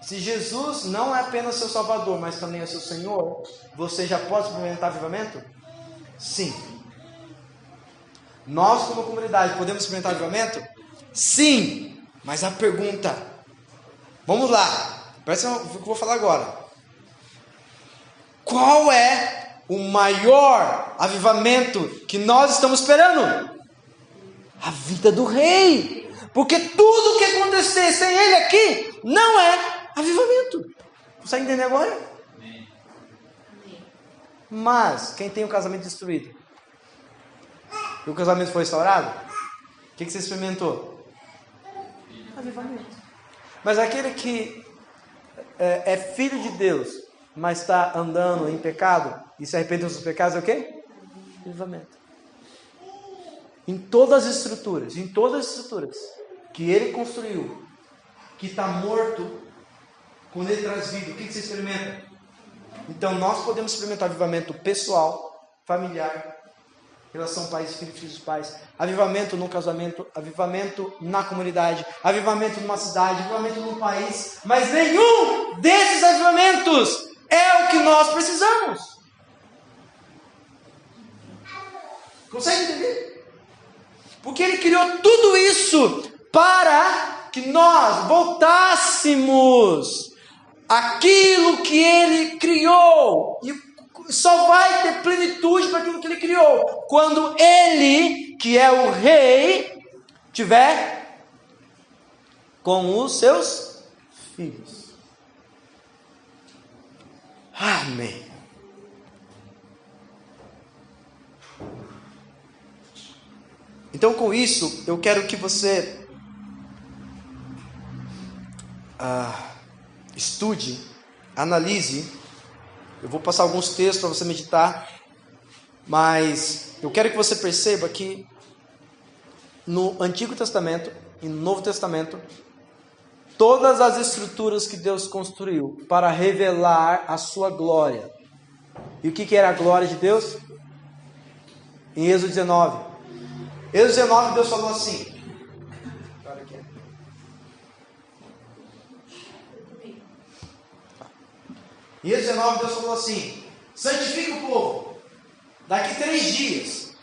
se Jesus não é apenas seu Salvador, mas também é seu Senhor, você já pode experimentar avivamento? Sim. Nós, como comunidade, podemos experimentar avivamento? Sim. Mas a pergunta, vamos lá, presta atenção no que eu vou falar agora. Qual é o maior avivamento que nós estamos esperando? A vida do rei. Porque tudo que acontecer sem ele aqui não é avivamento. Consegue entender agora? Mas quem tem o casamento destruído e o casamento foi restaurado, o que você experimentou? Avivamento. Mas aquele que é filho de Deus, mas está andando em pecado e se arrepende dos seus pecados, é o quê? Avivamento. Em todas as estruturas que ele construiu, que está morto, quando ele traz vida, o que você experimenta? Então nós podemos experimentar avivamento pessoal, familiar, relação pais, filhos, filhos, pais, avivamento no casamento, avivamento na comunidade, avivamento numa cidade, avivamento num país, mas nenhum desses avivamentos é o que nós precisamos. Consegue entender? Porque Ele criou tudo isso para que nós voltássemos àquilo que Ele criou. E só vai ter plenitude para aquilo que Ele criou quando Ele, que é o Rei, tiver com os seus filhos. Amém. Então, com isso, eu quero que você estude, analise. Eu vou passar alguns textos para você meditar, mas eu quero que você perceba que no Antigo Testamento e no Novo Testamento, todas as estruturas que Deus construiu para revelar a sua glória. E o que era a glória de Deus? Em Êxodo 19. Êxodo 19, Deus falou assim. Em Êxodo 19, Deus falou assim: santifica o povo. Daqui 3 dias.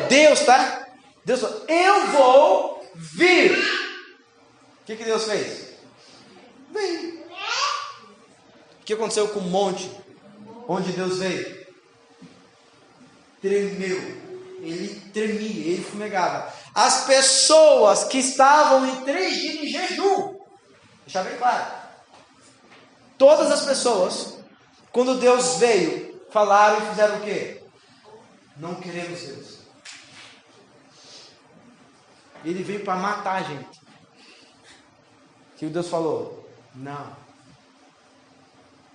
Deus falou, eu vou vir. O que Deus fez? Veio. O que aconteceu com o monte onde Deus veio? Tremeu. Ele tremia, ele fumegava. As pessoas que estavam em 3 dias de jejum, deixa bem claro, todas as pessoas, quando Deus veio, falaram e fizeram o quê? Não queremos Deus. Ele veio para matar a gente. O que Deus falou? Não.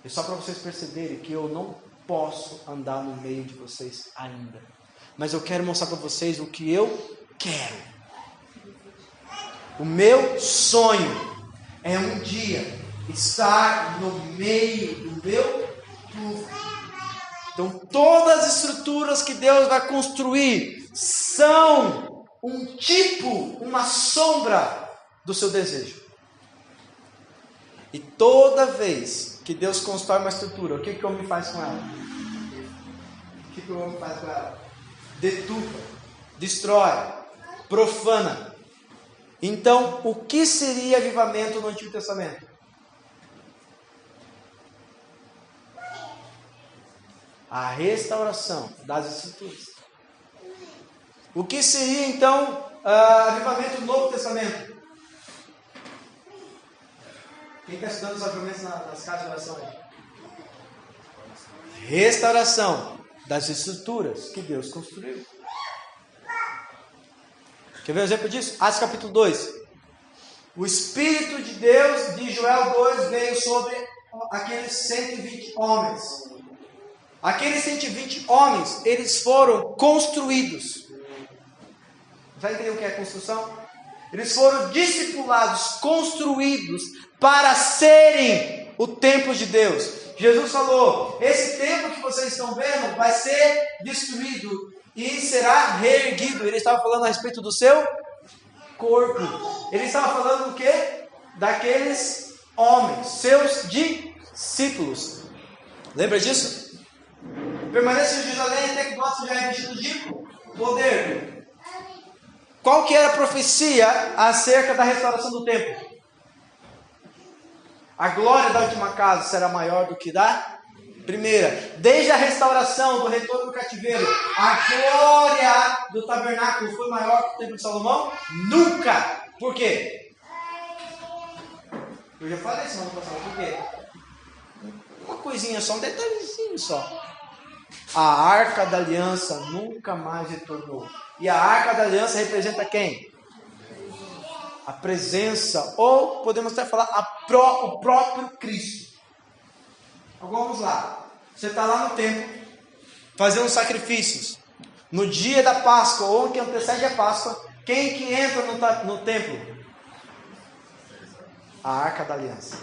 É só para vocês perceberem que eu não posso andar no meio de vocês ainda. Mas eu quero mostrar para vocês o que eu quero. O meu sonho é um dia estar no meio do meu povo. Então todas as estruturas que Deus vai construir são um tipo, uma sombra do seu desejo. E toda vez que Deus constrói uma estrutura, o que o homem faz com ela? O que o homem faz com ela? Deturpa, destrói, profana. Então, o que seria avivamento no Antigo Testamento? A restauração das estruturas. O que seria então avivamento no Novo Testamento? Quem está estudando os avivamentos nas casas de oração aí? Restauração das estruturas que Deus construiu. Quer ver um exemplo disso? Atos capítulo 2. O Espírito de Deus, de Joel 2, veio sobre aqueles 120 homens. Aqueles 120 homens, eles foram construídos. Já entendeu o que é construção? Eles foram discipulados, construídos para serem o templo de Deus. Jesus falou, esse templo que vocês estão vendo vai ser destruído e será reerguido. Ele estava falando a respeito do seu corpo. Ele estava falando do quê? Daqueles homens, seus discípulos. Lembra disso? Permaneça em Jerusalém até que vós sejais revestidos de poder. Qual que era a profecia acerca da restauração do templo? A glória da última casa será maior do que da primeira. Desde a restauração, do retorno do cativeiro, a glória do tabernáculo foi maior que o templo de Salomão? Nunca! Por quê? Eu já falei semana passada, por quê? Uma coisinha só, um detalhezinho só. A Arca da Aliança nunca mais retornou. E a Arca da Aliança representa quem? A presença, ou podemos até falar o próprio Cristo. Então vamos lá. Você está lá no templo, fazendo sacrifícios. No dia da Páscoa, ou que antecede a Páscoa, quem que entra no templo? A Arca da Aliança,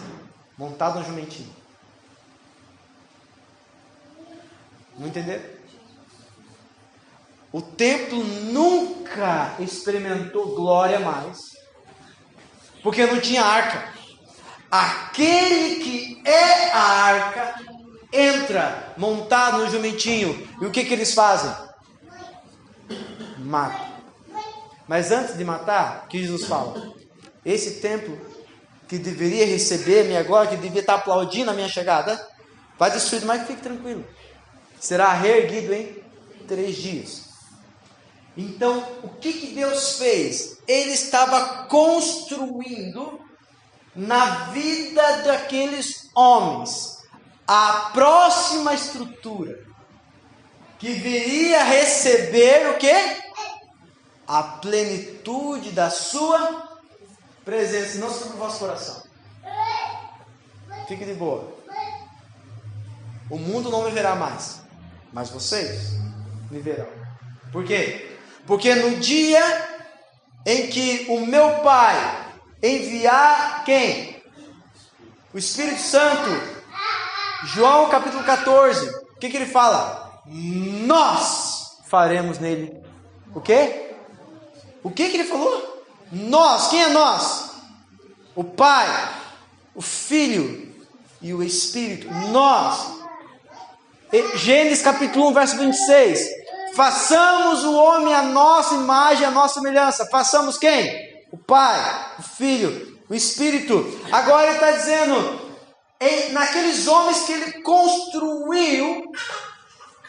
montada no jumentinho. Não entenderam? O templo nunca experimentou glória mais, porque não tinha arca. Aquele que é a arca entra montado no jumentinho. E o que eles fazem? Matam. Mas antes de matar, o que Jesus fala? Esse templo que deveria receber-me agora, que deveria estar aplaudindo a minha chegada, vai destruído, mas fique tranquilo. Será reerguido em 3 dias. Então, o que Deus fez? Ele estava construindo na vida daqueles homens a próxima estrutura que viria a receber o quê? A plenitude da sua presença, não sobre o vosso coração. Fique de boa. O mundo não me verá mais, mas vocês me verão. Por quê? Porque no dia em que o meu Pai enviar quem? O Espírito Santo. João capítulo 14. O que ele fala? Nós faremos nele o quê? O que ele falou? Nós. Quem é nós? O Pai, o Filho e o Espírito. Nós. Gênesis capítulo 1, verso 26. Façamos o homem à nossa imagem, à nossa semelhança. Façamos quem? O Pai, o Filho, o Espírito. Agora ele está dizendo, naqueles homens que ele construiu.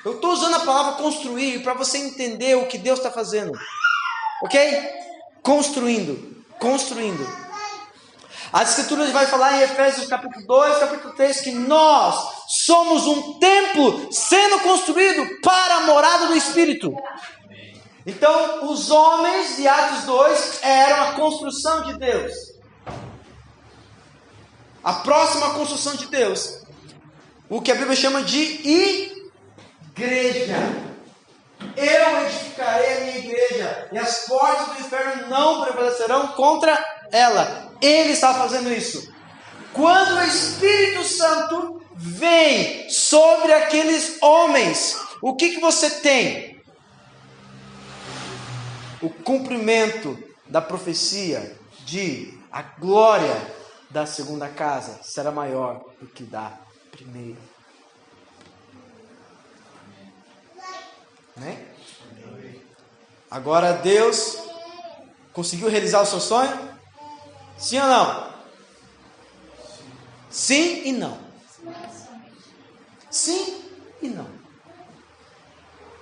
Eu estou usando a palavra construir para você entender o que Deus está fazendo. Ok? Construindo. As Escrituras vai falar em Efésios capítulo 2, capítulo 3, que nós somos um templo sendo construído para a morada do Espírito. Então, os homens de Atos 2 eram a construção de Deus. A próxima construção de Deus. O que a Bíblia chama de igreja. Eu edificarei a minha igreja, e as portas do inferno não prevalecerão contra ela. Ele está fazendo isso. Quando o Espírito Santo vem sobre aqueles homens, o que você tem? O cumprimento da profecia de a glória da segunda casa será maior do que da primeira. Né? Agora Deus conseguiu realizar o seu sonho? Sim ou não? Sim e não. Sim e não.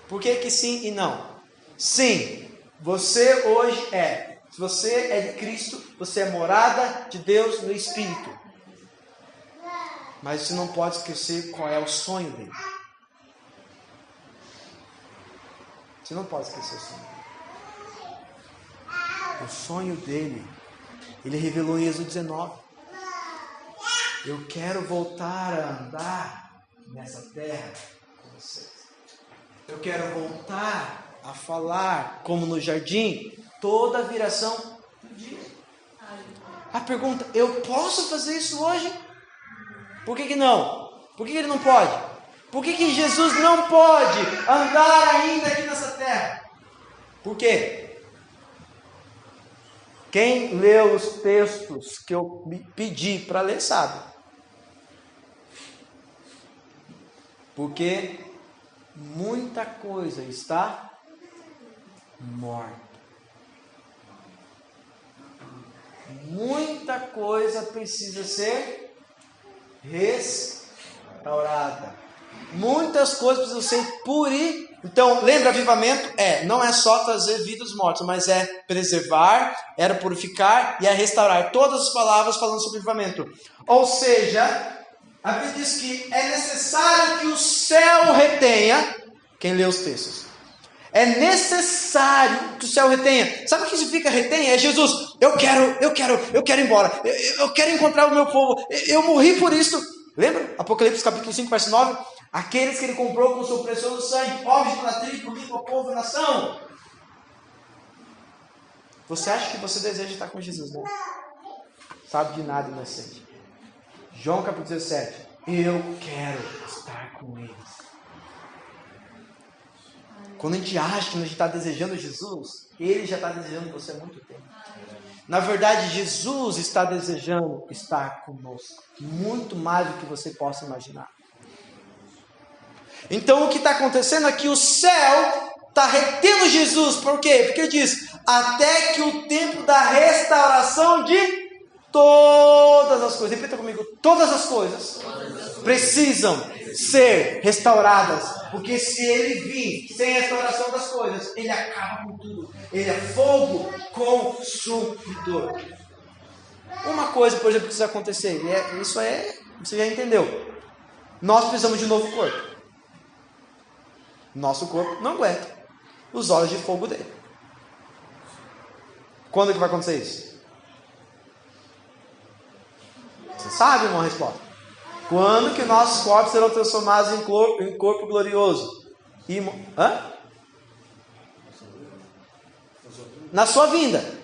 Por que sim e não? Sim, você hoje se você é de Cristo, você é morada de Deus no Espírito. Mas você não pode esquecer qual é o sonho dele. Você não pode esquecer o sonho dele. O sonho dele, ele revelou em Êxodo 19. Eu quero voltar a andar nessa terra com vocês. Eu quero voltar a falar como no jardim, toda a viração do dia. A pergunta, eu posso fazer isso hoje? Por que não? Por que ele não pode? Por que Jesus não pode andar ainda aqui nessa terra? Por quê? Quem leu os textos que eu pedi para ler sabe. Porque muita coisa está morta. Muita coisa precisa ser restaurada. Muitas coisas precisam ser purificadas. Então, lembra, avivamento não é só trazer vidas mortas, mas é preservar, era purificar e é restaurar. Todas as palavras falando sobre avivamento. Ou seja, a Bíblia diz que é necessário que o céu retenha. Quem lê os textos? É necessário que o céu retenha. Sabe o que significa retenha? É Jesus. Eu quero ir embora. Eu quero encontrar o meu povo. Eu morri por isso. Lembra? Apocalipse capítulo 5, verso 9. Aqueles que ele comprou com o seu precioso sangue, homens de toda tribo, língua, povo e nação. Você acha que você deseja estar com Jesus, né? Sabe de nada, inocente. João capítulo 17. Eu quero estar com eles. Quando a gente acha que a gente está desejando Jesus, ele já está desejando você há muito tempo. Na verdade, Jesus está desejando estar conosco. Muito mais do que você possa imaginar. Então, o que está acontecendo é que o céu está retendo Jesus. Por quê? Porque ele diz, até que o tempo da restauração de todas as coisas. Repita comigo, todas as coisas precisam ser restauradas. Porque se ele vir sem restauração das coisas, ele acaba com tudo. Ele é fogo consumidor. Uma coisa, por exemplo, que precisa acontecer, você já entendeu. Nós precisamos de um novo corpo. Nosso corpo não aguenta os olhos de fogo dele. Quando que vai acontecer isso? Você sabe uma resposta. Quando que nossos corpos serão transformados em corpo glorioso? Na sua vinda.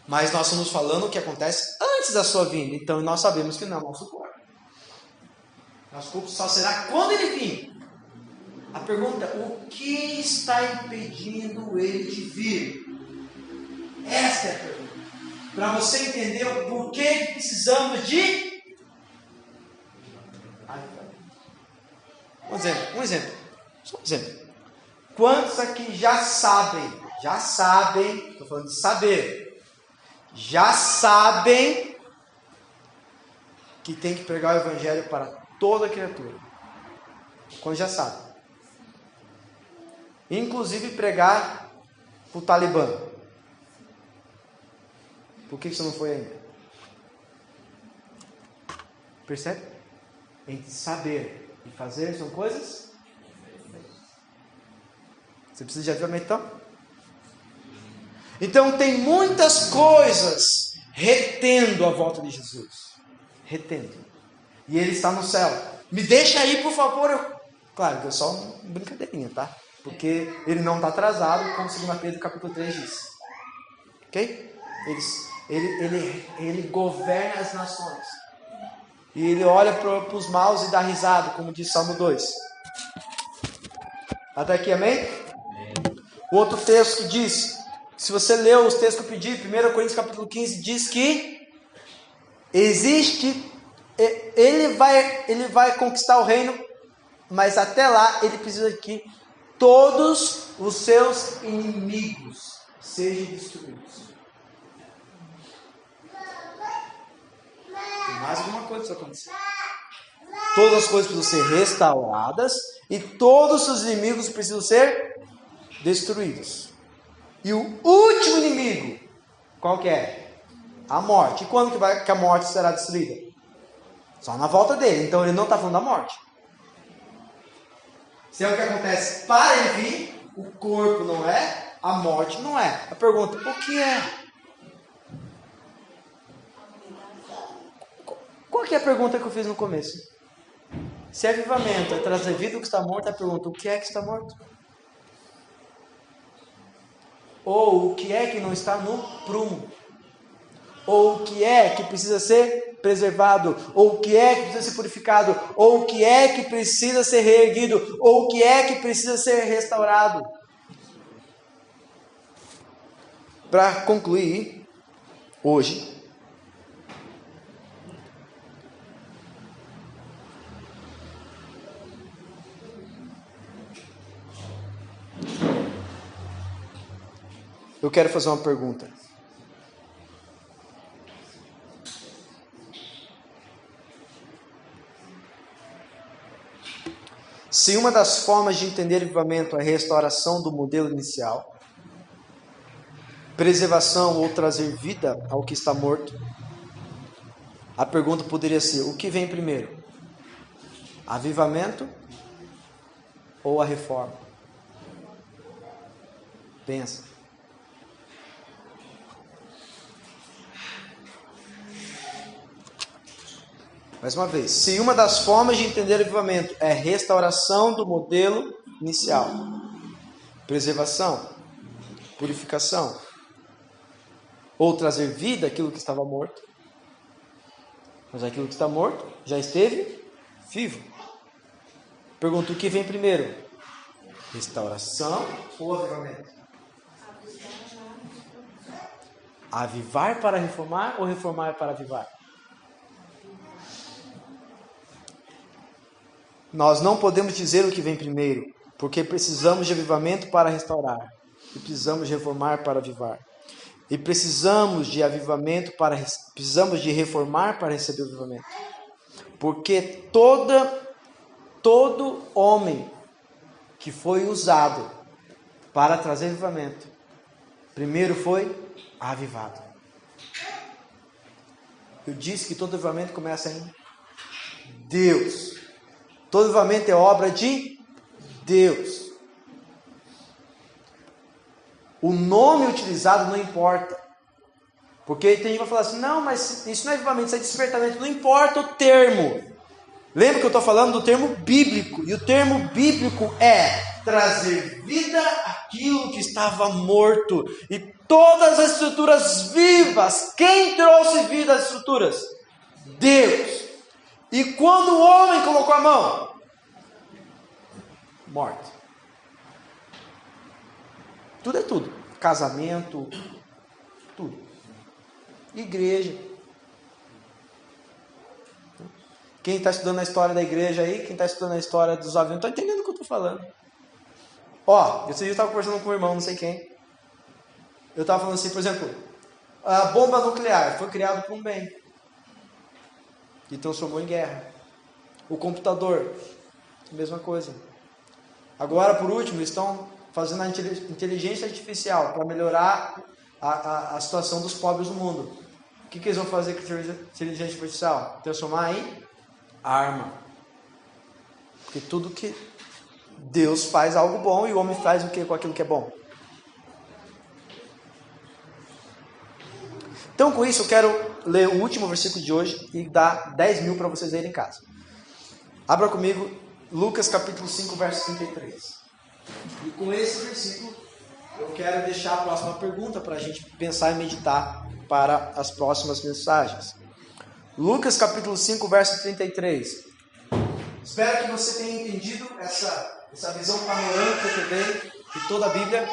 Mas nós estamos falando o que acontece antes da sua vinda. Então nós sabemos que não é nosso corpo. Nosso corpo só será quando ele vir. A pergunta, o que está impedindo ele de vir? Esta é a pergunta. Para você entender o porquê precisamos de... Um exemplo. Só um exemplo. Quantos aqui já sabem, estou falando de saber, já sabem que tem que pregar o evangelho para toda criatura? Quando já sabem. Inclusive pregar para o Talibã. Por que você não foi ainda? Percebe? Entre saber e fazer são coisas. Você precisa de avivamento então? Então tem muitas coisas retendo a volta de Jesus. Retendo. E ele está no céu. Me deixa aí, por favor. Claro, é só uma brincadeirinha, tá? Porque ele não está atrasado, como 2 Pedro capítulo 3 diz. Ok? Ele governa as nações. E ele olha para os maus e dá risada, como diz Salmo 2. Até aqui, amém? O outro texto que diz, se você leu os textos que eu pedi, 1 Coríntios capítulo 15, diz que existe, ele vai conquistar o reino, mas até lá ele precisa que todos os seus inimigos sejam destruídos. Tem mais alguma coisa que vai acontecer. Todas as coisas precisam ser restauradas e todos os inimigos precisam ser destruídos. E o último inimigo, qual que é? A morte. E quando que a morte será destruída? Só na volta dele. Então ele não está falando da morte. Se é o que acontece para ele vir, o corpo não é, a morte não é. A pergunta, o que é? Qual que é a pergunta que eu fiz no começo? Se avivamento é trazer vida ao que está morto, a pergunta, o que é que está morto? Ou o que é que não está no prumo? Ou o que é que precisa ser preservado? Ou o que é que precisa ser purificado? Ou o que é que precisa ser reerguido? Ou o que é que precisa ser restaurado? Para concluir, hoje, eu quero fazer uma pergunta. Se uma das formas de entender avivamento é a restauração do modelo inicial, preservação ou trazer vida ao que está morto, a pergunta poderia ser, o que vem primeiro? Avivamento ou a reforma? Pensa. Mais uma vez, se uma das formas de entender o avivamento é restauração do modelo inicial, preservação, purificação, ou trazer vida àquilo que estava morto, mas aquilo que está morto já esteve vivo. Pergunto, o que vem primeiro? Restauração ou avivamento? Avivar para reformar ou reformar para avivar? Nós não podemos dizer o que vem primeiro, Porque precisamos de avivamento para restaurar. E precisamos de reformar para avivar. E precisamos de avivamento para... Precisamos de reformar para receber o avivamento. Porque todo homem que foi usado para trazer avivamento, primeiro foi avivado. Eu disse que todo avivamento começa em Deus. Todo avivamento é obra de Deus. O nome utilizado não importa. Porque tem gente que vai falar assim, não, mas isso não é avivamento, isso é despertamento. Não importa o termo. Lembra que eu estou falando do termo bíblico. E o termo bíblico é trazer vida àquilo que estava morto. E todas as estruturas vivas. Quem trouxe vida às estruturas? Deus. E quando o homem colocou a mão? Morte. Tudo é tudo. Casamento, tudo. Igreja. Quem está estudando a história da igreja aí, quem está estudando a história dos aviões, não está entendendo o que eu estou falando. Ó, esse dia eu estava conversando com um irmão, não sei quem. Eu estava falando assim, por exemplo, a bomba nuclear foi criada por um bem. E transformou em guerra. O computador, mesma coisa. Agora, por último, eles estão fazendo a inteligência artificial para melhorar a situação dos pobres no mundo. O que eles vão fazer com a inteligência artificial? Transformar em arma. Porque tudo que Deus faz algo bom e o homem faz o que com aquilo que é bom? Então, com isso, eu quero ler o último versículo de hoje e dar 10 mil para vocês lerem em casa. Abra comigo Lucas capítulo 5, verso 33. E com esse versículo, eu quero deixar a próxima pergunta para a gente pensar e meditar para as próximas mensagens. Lucas capítulo 5, verso 33. Espero que você tenha entendido essa visão panorâmica que eu dei de toda a Bíblia.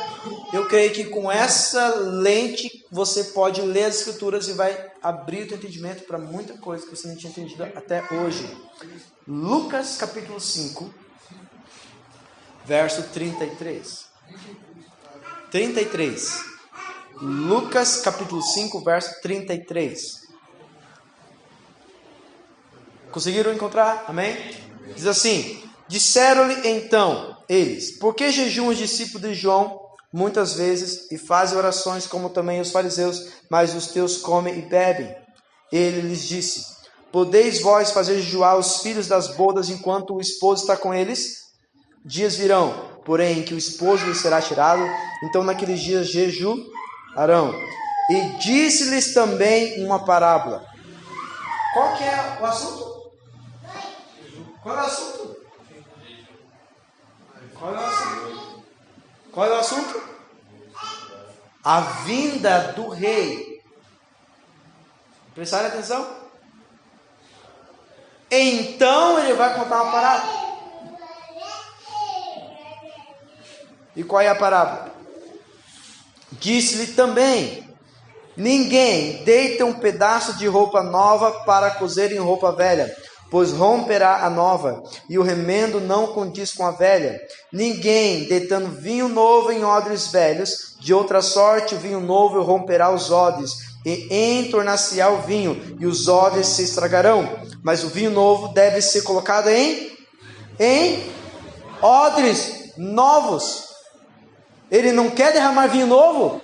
Eu creio que com essa lente você pode ler as Escrituras e vai abrir o teu entendimento para muita coisa que você não tinha entendido até hoje. Lucas capítulo 5, verso 33. 33. Lucas capítulo 5, verso 33. Conseguiram encontrar? Amém? Diz assim: disseram-lhe então eles: por que jejuam os discípulos de João muitas vezes e fazem orações como também os fariseus, mas os teus comem e bebem? Ele lhes disse: podeis vós fazer jejuar os filhos das bodas enquanto o esposo está com eles? Dias virão, porém, em que o esposo lhes será tirado, então naqueles dias jejuarão. E disse-lhes também uma parábola. Qual que é o assunto? Qual é o assunto? Qual é o assunto? Qual é o assunto? A vinda do rei. Prestarem atenção? Então ele vai contar uma parábola. E qual é a parábola? Disse-lhe também: ninguém deita um pedaço de roupa nova para cozer em roupa velha, pois romperá a nova, e o remendo não condiz com a velha. Ninguém deitando vinho novo em odres velhos, de outra sorte o vinho novo romperá os odres, e entornar-se-á o vinho, e os odres se estragarão. Mas o vinho novo deve ser colocado em odres novos. Ele não quer derramar vinho novo? O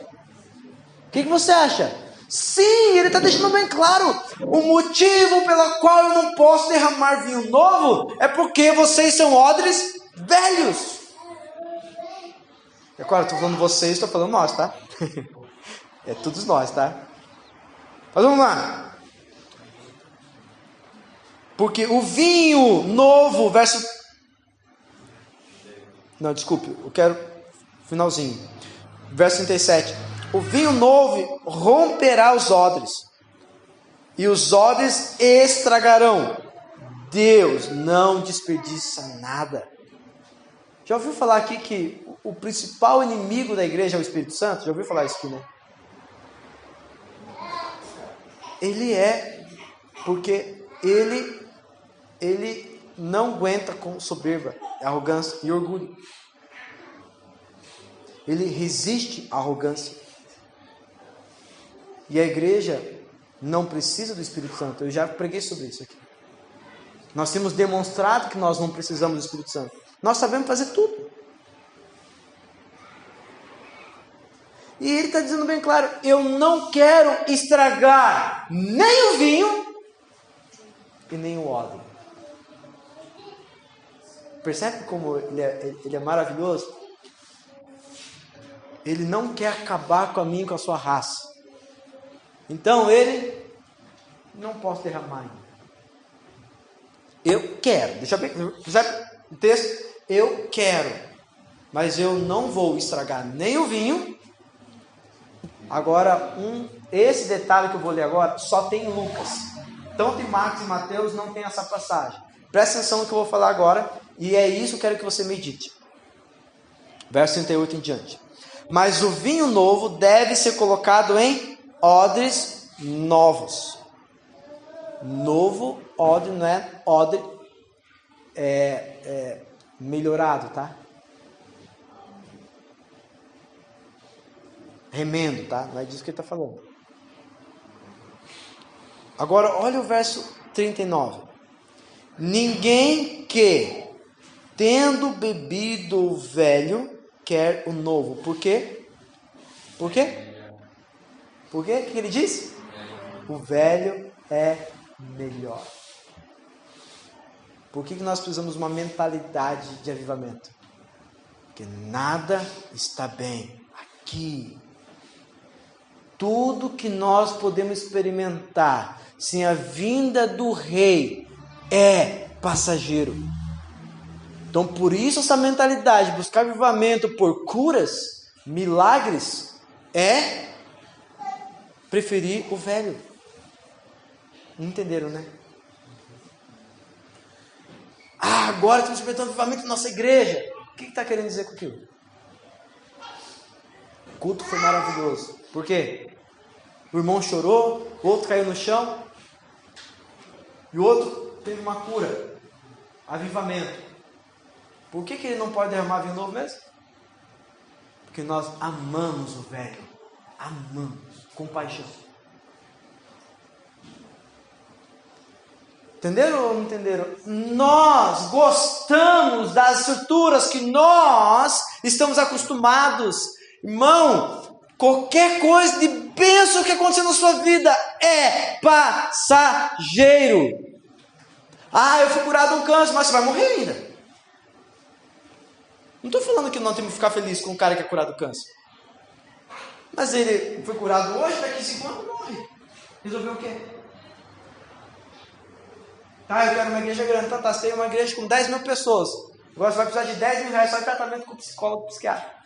que você acha? Sim, ele está deixando bem claro. O motivo pelo qual eu não posso derramar vinho novo é porque vocês são odres velhos. É claro, estou falando vocês, estou falando nós, tá? É todos nós, tá? Mas vamos lá. Porque o vinho novo, verso... Não, desculpe, eu quero... Finalzinho. Verso 37. O vinho novo romperá os odres, e os odres estragarão. Deus não desperdiça nada. Já ouviu falar aqui que o principal inimigo da igreja é o Espírito Santo? Já ouviu falar isso aqui, né? Ele é, porque ele não aguenta com soberba, arrogância e orgulho. ele resiste à arrogância. E a igreja não precisa do Espírito Santo. Eu já preguei sobre isso aqui. Nós temos demonstrado que nós não precisamos do Espírito Santo. Nós sabemos fazer tudo. E ele está dizendo bem claro, eu não quero estragar nem o vinho e nem o odre. Percebe como ele é maravilhoso? Ele não quer acabar com a minha e com a sua raça. Então ele não posso derramar ainda. Eu quero, deixa bem, percebe o texto? Eu quero, mas eu não vou estragar nem o vinho. Agora, esse detalhe que eu vou ler agora, só tem em Lucas. Tanto em Marcos e Mateus não tem essa passagem. Presta atenção no que eu vou falar agora, e é isso que eu quero que você medite. Verso 38 em diante. Mas o vinho novo deve ser colocado em odres novos. Novo odre não é odre melhorado, tá? Remendo, tá? Não é disso que ele está falando. Agora, olha o verso 39. Ninguém que, tendo bebido o velho, quer o novo. Por quê? Por quê? Por quê? O que ele diz? O velho é melhor. Por que nós precisamos de uma mentalidade de avivamento? Porque nada está bem aqui. Tudo que nós podemos experimentar sem a vinda do rei é passageiro. Então, por isso essa mentalidade de buscar avivamento por curas, milagres, é preferir o velho. Entenderam, né? Agora estamos experimentando avivamento na nossa igreja. O que está querendo dizer com aquilo? O culto foi maravilhoso. Por quê? O irmão chorou, o outro caiu no chão, e o outro teve uma cura, avivamento. Por que ele não pode derramar vinho novo mesmo? Porque nós amamos o velho, amamos, com paixão. Entenderam ou não entenderam? Nós gostamos das estruturas que nós estamos acostumados. Irmão, qualquer coisa de bênção que acontecer na sua vida é passageiro. Eu fui curado de um câncer, mas você vai morrer ainda. Não estou falando que não temos que ficar feliz com um cara que é curado do câncer. Mas ele foi curado hoje, daqui a 5 anos morre. Resolveu o quê? Eu quero uma igreja grande. Tá, você tem uma igreja com 10 mil pessoas. Agora você vai precisar de 10 mil reais só de tratamento com psicólogo, psiquiatra.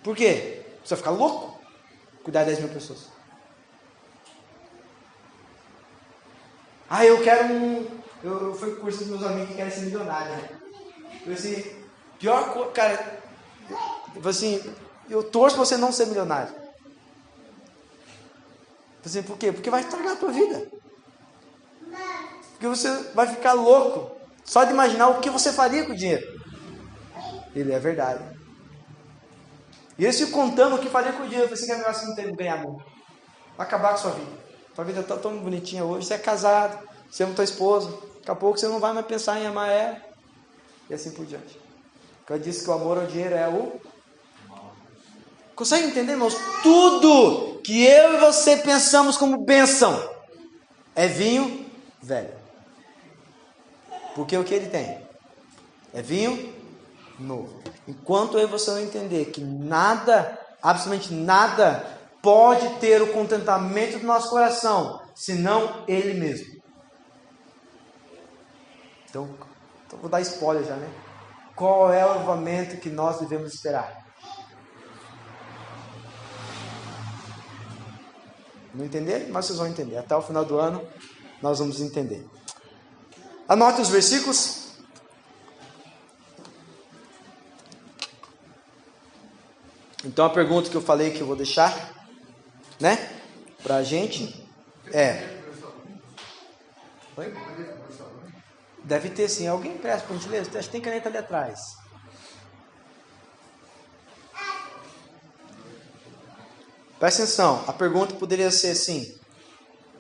Por quê? Você vai ficar louco? Cuidar de 10 mil pessoas. Eu quero Eu fui com curso dos meus amigos que querem ser milionários, né? Eu assim, pior coisa, cara. Assim, eu torço pra você não ser milionário. Assim, por quê? Porque vai estragar a tua vida. Porque você vai ficar louco só de imaginar o que você faria com o dinheiro. Ele é verdade. E eles ficam contando o que faria com o dinheiro. Você quer melhor você não ter ganhar muito. Vai acabar com a sua vida. Sua vida está tão bonitinha hoje. Você é casado, você ama tua esposa. Daqui a pouco você não vai mais pensar em amar ela. E assim por diante. Porque eu disse que o amor ao dinheiro é o... Consegue entender, irmãos? Tudo que eu e você pensamos como bênção é vinho velho. Porque o que ele tem? É vinho novo. Enquanto eu e você não entender que nada, absolutamente nada, pode ter o contentamento do nosso coração, senão ele mesmo. Então vou dar spoiler já, né? Qual é o avivamento que nós devemos esperar? Não entender? Mas vocês vão entender. Até o final do ano, nós vamos entender. Anote os versículos. Então a pergunta que eu falei que eu vou deixar, né, pra gente é... Oi? Deve ter sim. Alguém presta, por gentileza? Acho que tem caneta ali atrás. Presta atenção. A pergunta poderia ser assim: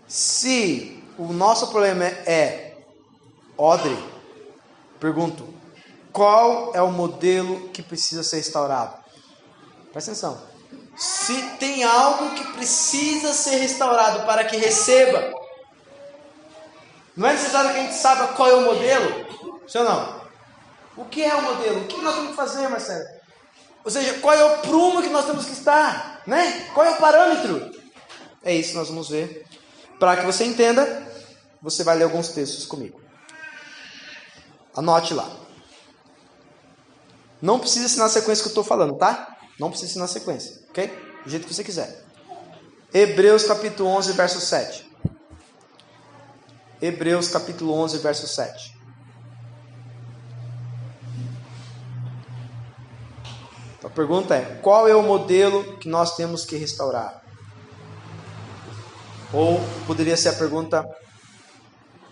se o nosso problema é odre, pergunto, qual é o modelo que precisa ser restaurado? Presta atenção. Se tem algo que precisa ser restaurado para que receba, não é necessário que a gente saiba qual é o modelo? Sim ou não? O que é o modelo? O que nós temos que fazer, Marcelo? Ou seja, qual é o prumo que nós temos que estar? Né? Qual é o parâmetro? É isso que nós vamos ver. Para que você entenda, você vai ler alguns textos comigo. Anote lá. Não precisa ser na sequência que eu estou falando, tá? Não precisa ser na sequência, ok? Do jeito que você quiser. Hebreus capítulo 11, verso 7. Hebreus capítulo 11, verso 7. A pergunta é: qual é o modelo que nós temos que restaurar? Ou poderia ser a pergunta: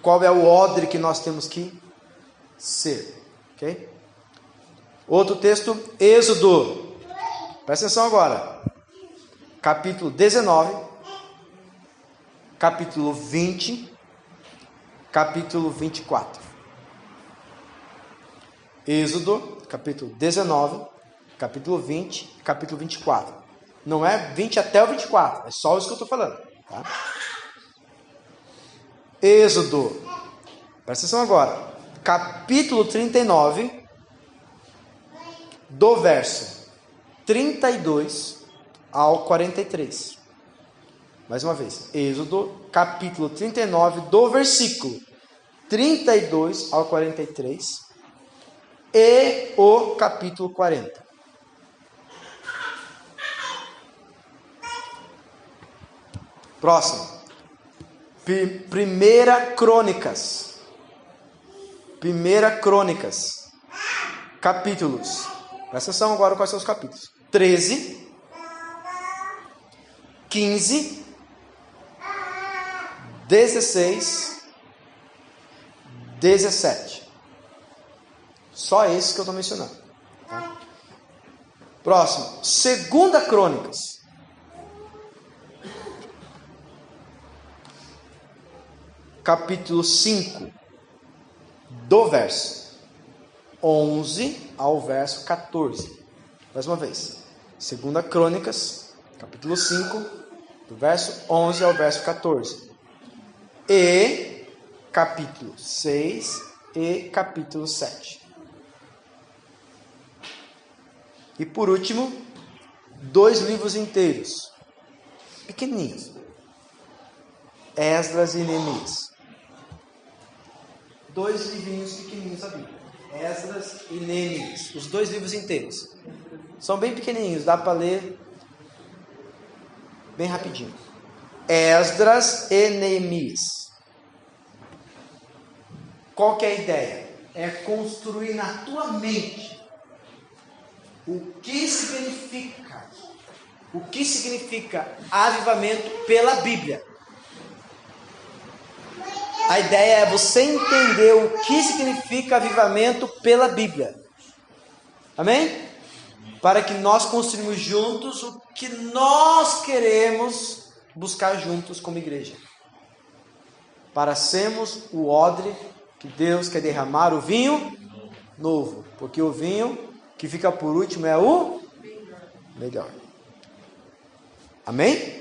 qual é o odre que nós temos que ser? Ok? Outro texto, Êxodo. Presta atenção agora. Capítulo 19, capítulo 20, capítulo 24. Êxodo, capítulo 19, capítulo 20, capítulo 24. Não é 20 até o 24, é só isso que eu estou falando. Tá? Êxodo, presta atenção agora. Capítulo 39, do verso 32 ao 43. Mais uma vez, Êxodo, capítulo 39, do versículo 32 ao 43 e o capítulo 40. Próximo. Primeira Crônicas. Primeira Crônicas. Capítulos. Presta atenção agora quais são os capítulos. 13, 15, 16, 17. Só esses que eu estou mencionando. Tá? Próximo. Segunda Crônicas. Capítulo 5, do verso 11 ao verso 14. Mais uma vez. Segunda Crônicas, capítulo 5, do verso 11 ao verso 14. E capítulo 6 e capítulo 7. E por último, 2 livros inteiros, pequenininhos. Esdras e Neemias. 2 livrinhos pequenininhos da Bíblia. Esdras e Neemias. Os 2 livros inteiros. São bem pequenininhos, dá para ler bem rapidinho. Esdras e Neemias. Qual que é a ideia? É construir na tua mente o que significa avivamento pela Bíblia. A ideia é você entender o que significa avivamento pela Bíblia. Amém? Para que nós construímos juntos o que nós queremos buscar juntos como igreja. Para sermos o odre que Deus quer derramar o vinho novo. Porque o vinho que fica por último é o melhor. Amém?